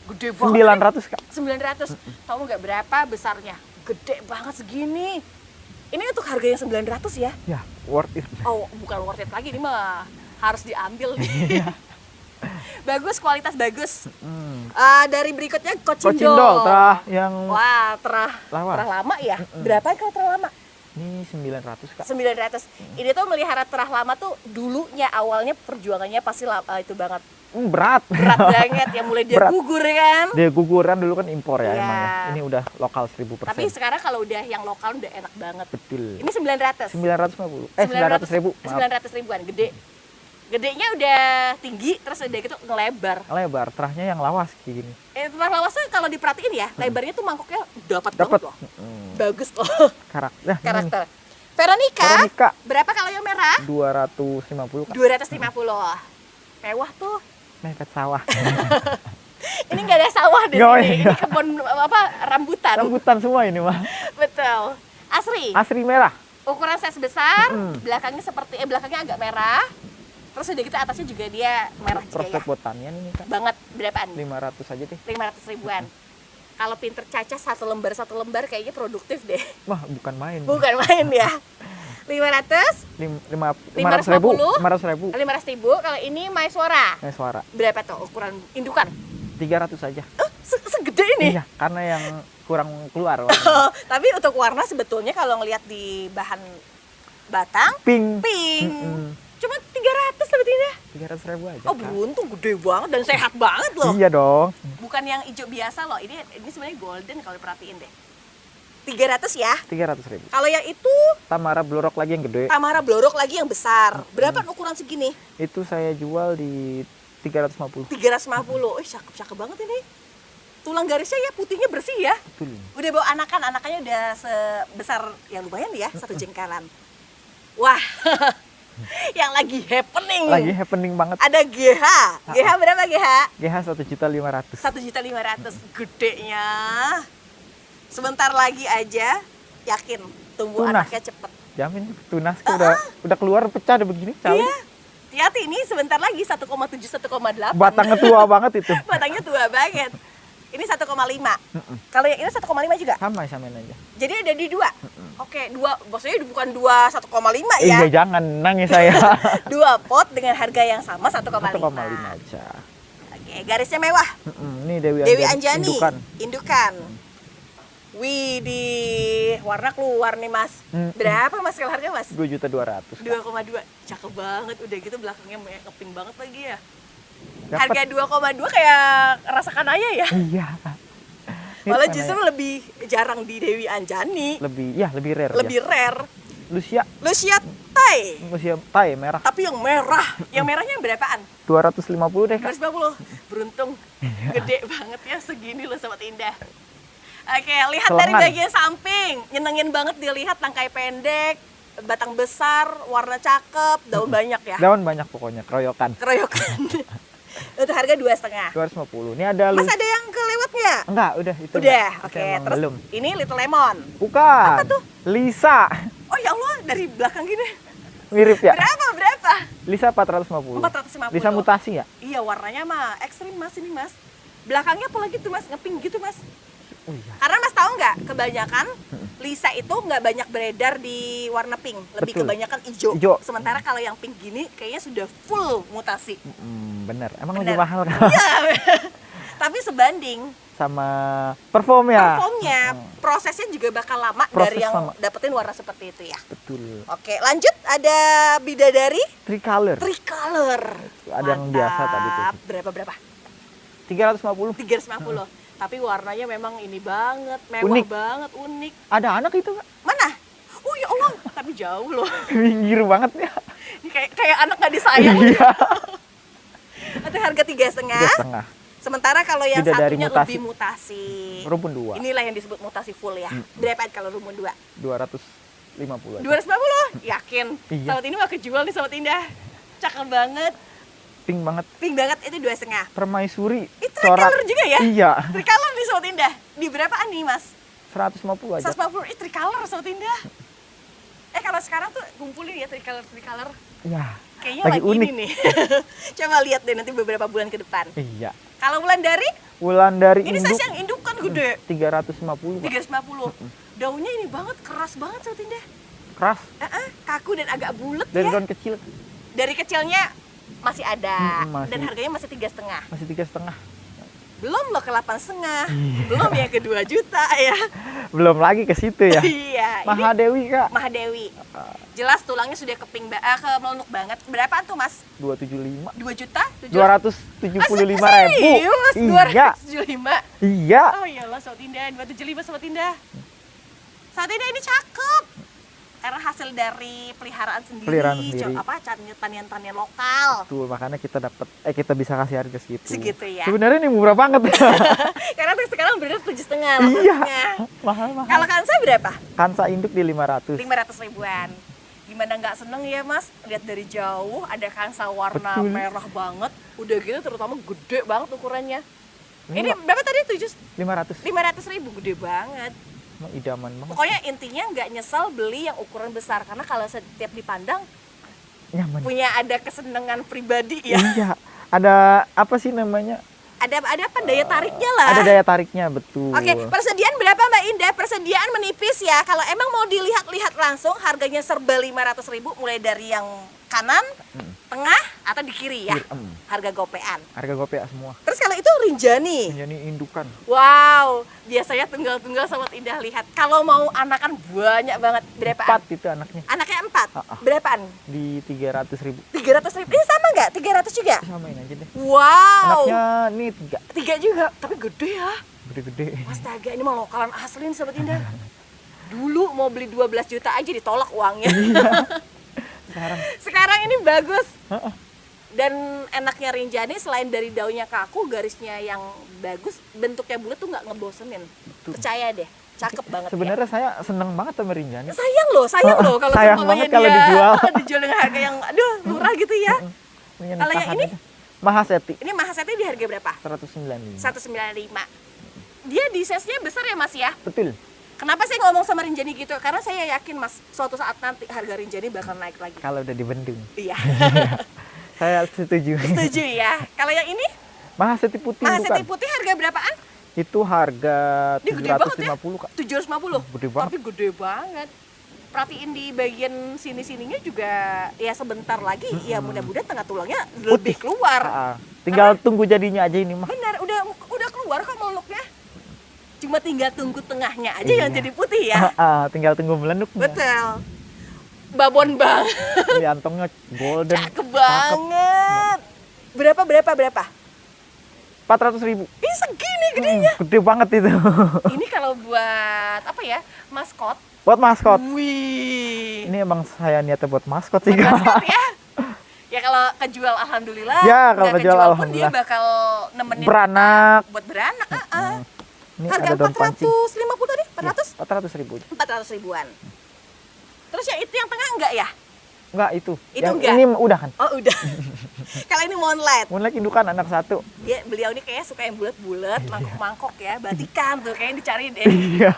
Gede banget. 900, Kak. 900. Tahu nggak berapa besarnya? Gede banget segini. Ini untuk harga yang 900 ya? Ya, worth it. Oh, bukan worth it lagi, ini mah harus diambil nih. Iya. Bagus, kualitas bagus. Dari berikutnya Kocindol, kocindol. terah yang Wah, terah lawas. lama ya? Berapa kalau terah lama? Ini 900 Kak. 900. Ini tuh melihara terah lama tuh dulunya awalnya perjuangannya pasti itu banget. Berat. Berat banget ya, mulai dia Berat. gugur kan. Dia guguran dulu kan impor ya Iya. emang ya. Ini udah lokal 1000%. Tapi sekarang kalau udah yang lokal udah enak banget. betul. Ini 900. 950. 900 ribu. Maaf. 900 ribuan, gede. Gedenya udah tinggi, terus udah gitu ngelebar. Lebar, terahnya yang lawas kayak gini. Terah lawasnya kalau diperhatiin ya, lebarnya tuh mangkoknya dapat Dapat. banget loh. Bagus loh Karakter. Nah, ini nih. karakter. Veronica, Veronica. berapa kalau yang merah? 250 Kak. 250. Mewah tuh. Mepet sawah. Ini nggak ada sawah di Oh, sini. iya. Ini kebun apa rambutan. Rambutan semua ini mah. Betul. Asri. Asri merah. Ukuran size besar, belakangnya belakangnya agak merah. Terus udah gitu atasnya juga dia merah juga ya. Prospek botanian ini Kak. Banget, berapaan? 500 aja deh. 500 ribuan. Kalau pinter caca satu lembar kayaknya produktif deh. Wah, bukan main. Bukan main ya. 500, 500 ribu. 500 ribu. 500 ribu. Kalau ini Maeswara, Nah, suara. berapa tuh ukuran indukan? 300 aja. Segede ini. Iya, karena yang kurang keluar. Tapi untuk warna sebetulnya kalau ngelihat di bahan batang, Pink. pink. Mm-mm. Cuma 300 sebetulnya. 300 ribu aja. Oh, Kak. beruntung gede banget dan sehat banget loh. Iya dong. Bukan yang hijau biasa loh. Ini sebenarnya golden kalau diperhatiin deh. 300 ya. 300 ribu. Kalau yang itu Tamara blorok lagi yang gede. Tamara blorok lagi yang besar. Berapa ukuran segini? Itu saya jual di 350. 350. Cakep banget ini. Tulang garisnya ya putihnya bersih ya. Betul. Udah bawa anakannya udah sebesar ya lumayan ya, satu jengkalan. Wah. Yang lagi happening. Lagi happening banget. Ada GH. GH berapa GH? GH 1.500.000. 1.500.000. Gedenya. Sebentar lagi aja yakin tumbuh Tunas. anaknya cepet. Jamin tunas udah keluar pecah udah begini cawi. Iya. Hati-hati ini sebentar lagi 1,7 1,8. Batangnya tua banget itu. Batangnya tua banget. Ini 1,5. Kalau yang ini 1,5 juga. Sama samain aja. Jadi ada di 2. Oke, 2. Maksudnya bukan 2 1,5 ya. Iya, jangan nangis saya. 2 pot dengan harga yang sama 1,5. 1,5 aja. Oke, garisnya mewah. Ini Dewi Dewi Anjani. Indukan. Indukan. Wih, di warna keluar nih Mas. Berapa Mas kalau harga Mas? 2.200.000. 2,2. Cakep banget. Udah gitu belakangnya ngeping banget lagi ya. Dapat. Harga 2,2 kayak rasakan aja ya. Iya. Ini Malah mana justru ya? lebih jarang di Dewi Anjani. lebih rare Lebih ya. rare. Lucia Thai. merah. Tapi yang merah. Yang merahnya berapaan? 250 deh, Kak. 250. Beruntung. Gede banget ya segini loh Sobat Indah. Oke, lihat Selengan. dari bagian samping. Nyenengin banget dilihat tangkai pendek, batang besar, warna cakep, daun banyak ya. Daun banyak pokoknya, keroyokan. Keroyokan. Untuk harga 2,5. 250. Ini ada Mas ada yang kelewat nggak? Enggak, udah itu. Udah, enggak. oke. Itu emang Terus belum. ini Little Lemon. Bukan. Apa tuh? Lisa. Oh ya Allah, dari belakang gini. Mirip ya? Berapa? Lisa 450. 450. Lisa mutasi ya? Iya, warnanya mah ekstrim Mas ini Mas. Belakangnya apalagi tuh Mas, ngepink gitu Mas. Oh iya. Karena Mas tahu nggak, kebanyakan Lisa itu nggak banyak beredar di warna pink, lebih Betul. kebanyakan hijau. Hijau. Sementara kalau yang pink gini kayaknya sudah full mutasi. Bener. Emang Bener. lebih mahal kan? Iya. Tapi sebanding Sama perform ya? performnya, prosesnya juga bakal lama Proses dari yang lama. dapetin warna seperti itu ya. Betul. Oke, lanjut ada bidadari Tricolor. tricolor. Ada yang biasa tadi tuh. Berapa? 350. 350. Tapi warnanya memang ini banget, mewah Unik. banget, unik. Ada anak itu, Kak? Mana? Oh ya Allah, tapi jauh loh. Minggir banget ya. Ini kayak anak nggak disayang. Iya. Itu harga 3,5. 3,5. Sementara kalau yang Bidadari satunya mutasi. lebih mutasi. Rumpun 2. Inilah yang disebut mutasi full ya. Berapa kalau rumpun 2? 250 aja. 250? Yakin? Iya. Sobat ini mau kejual nih Sobat Indah. Cakep banget. Pink banget. Pink banget itu 2,5. Permaisuri. Itu tricolor juga ya? Iya. Tricolor nih Sobat Indah. Di berapaan nih Mas? 150 aja. 150. Tricolor Sobat Indah. Kalau sekarang tuh kumpulin ya tricolor. Ya. Kayaknya Lagi lagi unik. ini nih. Coba lihat deh nanti beberapa bulan ke depan. Iya. Kalau bulan dari Wulan dari ini induk size yang indukan gede. 350, Pak. 350. daunnya ini banget, keras banget Sobat Indah. Keras. Kaku dan agak bulat Dari ya. daun kecil. Dari kecilnya masih ada, masih. dan harganya masih 3,5. Masih 3,5. Belum loh ke 8,5, belum yang ke 2 juta ya. Belum lagi ke situ ya. Iya, ini Mahadewi Kak. Mahadewi. Jelas tulangnya sudah ke melunuk banget. Berapaan tuh Mas? 275. 2 juta? 275.000. Serius? Iya. 275? Iya. Oh iyalah Sobat Indah, 275 Sobat Indah. Sobat Indah ini cakep. Karena hasil dari peliharaan sendiri, tanian-tanian lokal. Tuh, makanya kita dapat kita bisa kasih harga segitu. Segitu ya. Sebenarnya ini murah banget. Karena sekarang bener 7,5. Iya. Mahal. Kalau kansa berapa? Kansa induk di 500. 500 ribuan. Gimana nggak seneng ya Mas? Lihat dari jauh ada kansa warna Betul. merah banget. Udah gitu terutama gede banget ukurannya. Ini Ini berapa tadi? 500. 500 ribu, gede banget. Idaman banget. Pokoknya intinya nggak nyesel beli yang ukuran besar. Karena kalau setiap dipandang Nyaman. punya ada kesenangan pribadi ya. Iya. Ada apa sih namanya? Ada apa daya tariknya lah. Ada daya tariknya, betul. Oke, persediaan berapa Mbak Indah? Persediaan menipis ya. Kalau emang mau dilihat-lihat langsung, harganya serba 500 ribu, mulai dari yang kanan, tengah, atau di kiri ya. Harga gopean. Harga gopek semua. Terus kalau itu rinjani. Ini indukan. Wow, biasanya tunggal-tunggal Sobat Indah lihat. Kalau mau anakan banyak banget. Berapaan? 4 itu anaknya. Anaknya 4? Berapaan? Di 300.000. 300 ribu. Ini sama nggak? 300 juga? Samain aja deh. Wow. Anaknya nih 3 juga, tapi gede ya. gede-gede. Astaga, ini mah lokalan asli nih Sobat Indah. Dulu mau beli 12 juta aja ditolak uangnya. Sekarang ini bagus. Dan enaknya rinjani selain dari daunnya kaku, garisnya yang bagus, bentuknya bulat tuh nggak ngebosenin. Betul. Percaya deh, cakep banget. Sebenarnya ya. saya seneng banget sama rinjani. Sayang loh kalau sayang seumpamanya banget kalau dia dijual. dengan harga yang aduh murah gitu ya. Kalau yang ini? Mahaseti. Ini Mahaseti di harga berapa? 195. 195. Dia di size-nya besar ya Mas ya? Betul. Kenapa saya ngomong sama Rinjani gitu? Karena saya yakin Mas, suatu saat nanti harga Rinjani bakal naik lagi. Kalau udah dibendung. Iya. Saya setuju. Setuju ya. Kalau yang ini? Mahaseti putih Mahaseti bukan? putih harga berapaan? Itu harga Dia gede banget ya? 750 Kak. 750. Gede banget. Tapi gede banget. Perhatiin di bagian sini-sininya juga ya sebentar lagi ya mudah-mudahan tengah tulangnya lebih keluar. Tinggal tunggu jadinya aja ini mah. Benar, udah keluar kok meluknya. Cuma tinggal tunggu tengahnya aja yang jadi putih ya. Tinggal tunggu melenuknya. Betul. Babon banget. Ini antongnya golden. Cakep banget. Berapa? 400.000. Ini segini gedenya. Gede banget itu. Ini kalau buat apa ya? Maskot. Buat maskot. Wih. Ini emang saya niatnya buat maskot sih. Buat maskot ya. Ya kalau kejual alhamdulillah. Ya, kalau nggak kejual pun alhamdulillah. dia bakal nemenin Beranak. buat beranak. Ini Harga ada daun pancing. 450 tadi? 400? 400.000. 400 ribuan. Terus yang itu yang tengah enggak ya? Enggak itu. Itu Yang enggak? ini udah kan. Oh udah. Kalau ini moonlight. Moonlight indukan anak satu. Ya beliau ini kayaknya suka yang bulat-bulat, mangkok-mangkok ya, batikan tuh kayaknya dicari deh. Iya.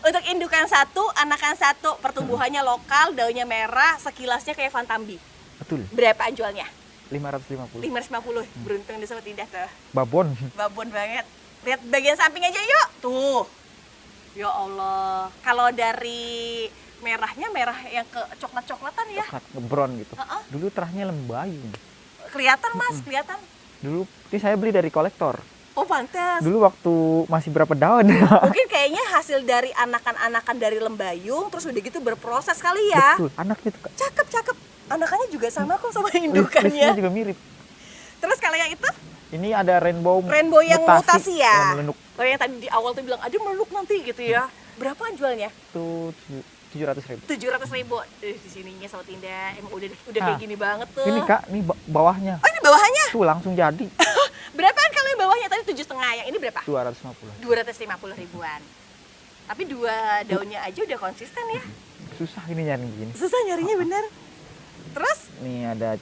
Untuk indukan satu, anakan satu, pertumbuhannya lokal, daunnya merah, sekilasnya kayak Fantambi. Betul. Berapaan jualnya? 550. 550. Beruntung di Sobat Indah tuh. Babon. Babon banget. Lihat bagian samping aja yuk. Tuh. Ya Allah. Kalau dari merahnya merah yang ke coklat-coklatan ya. Coklat, brown gitu. Heeh. Dulu terahnya lembayung. Kelihatan Mas, kelihatan. Dulu ini saya beli dari kolektor. Oh pantas. Dulu waktu masih berapa daun. Mungkin kayaknya hasil dari anakan-anakan dari lembayung terus udah gitu berproses kali ya. Betul, anaknya tuh Kak. Cakep. Anakannya juga sama kok sama Listnya indukannya. juga mirip. Terus kalau yang itu? Ini ada rainbow Yang mutasi ya. Yang melenuk. Oh yang tadi di awal tuh bilang aduh meluk nanti gitu ya. Berapaan jualnya? Itu 700.000. 700.000. Di sininya Sobat Indah emang udah kayak gini banget tuh. Ini Kak, ini bawahnya. Oh ini bawahnya? Tuh langsung jadi. Berapaan kalau yang bawahnya tadi 7,5, yang ini berapa? 250. 250 ribuan. Tapi dua daunnya aja udah konsisten ya. Susah ini nyari gini. Susah nyarinya bener. Terus Nih ada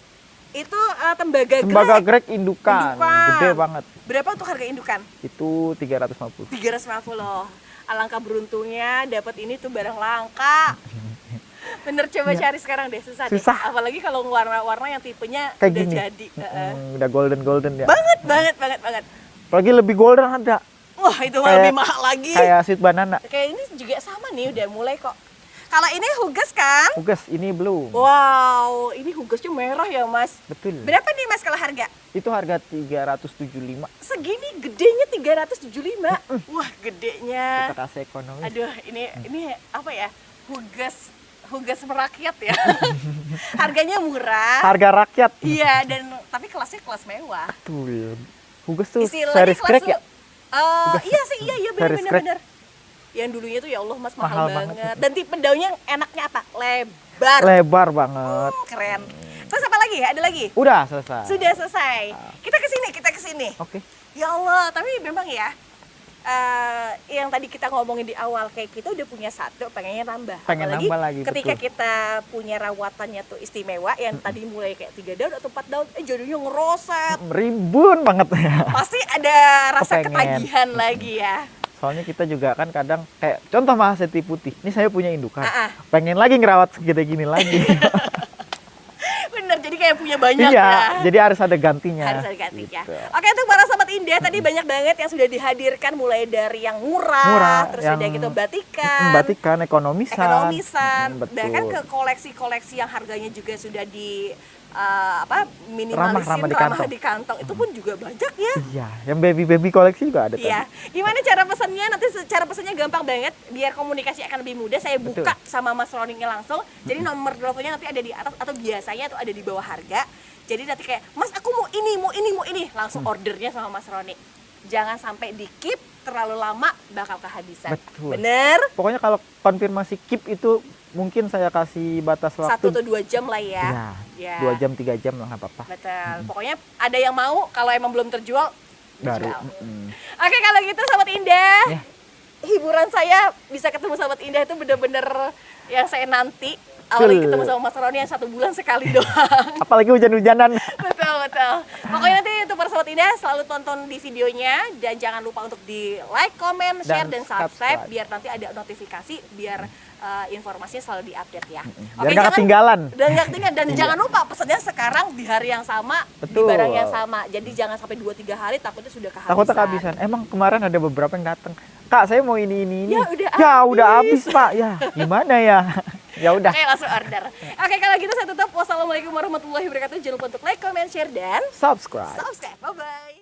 itu tembaga tembaga grek. grek indukan. Gede banget. Berapa untuk harga indukan? Itu 350. 350. Alangkah beruntungnya dapat ini tuh barang langka. Bener coba cari sekarang deh, susah deh. Apalagi kalau warna-warna yang tipenya kayak udah gini. jadi. Udah golden ya. Banget. Apalagi lebih golden ada. Wah, itu mah Kayak- lebih mahal lagi. Kayak sweet banana. Kayak ini juga sama nih, udah mulai kok. Kalau ini Huges kan? Huges ini belum. Wow, ini Hugesnya merah ya Mas. Betul. Berapa nih Mas kalau harga? Itu harga 375. Segini gedenya 375. Wah, gedenya. Kita kasih ekonomi. Aduh, ini apa ya? Huges merakyat ya. Harganya murah. Harga rakyat. Iya, dan tapi kelasnya kelas mewah. Betul. Huges tuh Istilahnya series kelas crack ya? Iya sih, iya benar Series benar crack. benar. Yang dulunya tuh ya Allah Mas mahal, Mahal banget. banget. Dan tipe daunnya enaknya apa? Lebar. Lebar banget. Keren. Terus apa lagi? Ada lagi? Udah selesai. Sudah selesai. Kita ke sini. Oke. Ya Allah, tapi memang ya yang tadi kita ngomongin di awal kayak kita udah punya satu, pengennya nambah. Pengen Apalagi nambah lagi, ketika betul. kita punya rawatannya tuh istimewa yang tadi mulai kayak 3 daun atau 4 daun, jodohnya ngeroset. Rimbun banget ya. Pasti ada rasa Kepengen. ketagihan lagi ya. Soalnya kita juga kan kadang kayak contoh Mahaseti putih. Ini saya punya indukan. Ah. Pengen lagi ngerawat segede gini lagi. Bener, jadi kayak punya banyak Iya, ya. jadi harus ada gantinya. Harus ada gantinya. Gitu. Oke, untuk para sobat Indah tadi banyak banget yang sudah dihadirkan mulai dari yang murah, terus yang udah gitu batikan, batikan, ekonomisan. ekonomisan, Betul. bahkan ke koleksi-koleksi yang harganya juga sudah di minimalisin, Ramah di ramah kantong. di kantong. Itu pun juga banyak ya. Iya, yang baby koleksi juga ada Iya. tadi. Gimana cara pesannya? Nanti cara pesannya gampang banget. Biar komunikasi akan lebih mudah. Saya buka sama Mas Roningnya langsung. Jadi nomor teleponnya nanti ada di atas atau biasanya tuh ada di bawah harga. Jadi nanti kayak, Mas aku mau ini. Langsung ordernya sama Mas Roni. Jangan sampai di keep terlalu lama bakal kehabisan. Betul. Bener? Pokoknya kalau konfirmasi keep itu mungkin saya kasih batas 1 waktu. atau 2 jam lah ya. Ya, Ya. 2 jam 3 jam lah nggak apa-apa. Betul. Pokoknya ada yang mau, kalau emang belum terjual, Baru. dijual. Oke, kalau gitu Sobat Indah, Ya. hiburan saya bisa ketemu Sobat Indah itu bener-bener yang saya nanti. Apalagi Betul. ketemu sama Mas Roni yang 1 bulan sekali doang. Apalagi hujan-hujanan. Betul. Pokoknya nanti untuk para Sobat Indah selalu tonton di videonya. Dan jangan lupa untuk di like, comment, share, dan subscribe. Biar nanti ada notifikasi, biar informasinya selalu diupdate ya. Biar nggak ketinggalan. Dan nggak ketinggalan. Dan jangan lupa pesannya sekarang di hari yang sama, di Betul. barang yang sama. Jadi jangan sampai 2-3 hari takutnya sudah kehabisan. Takutnya kehabisan. Emang kemarin ada beberapa yang datang. Kak, saya mau ini. Ya, udah udah habis, Pak. Ya, gimana ya? Ya udah. Oke, langsung order. Oke, kalau gitu saya tutup. Wassalamualaikum warahmatullahi wabarakatuh. Jangan lupa untuk like, comment, share, dan Subscribe. subscribe. Bye-bye.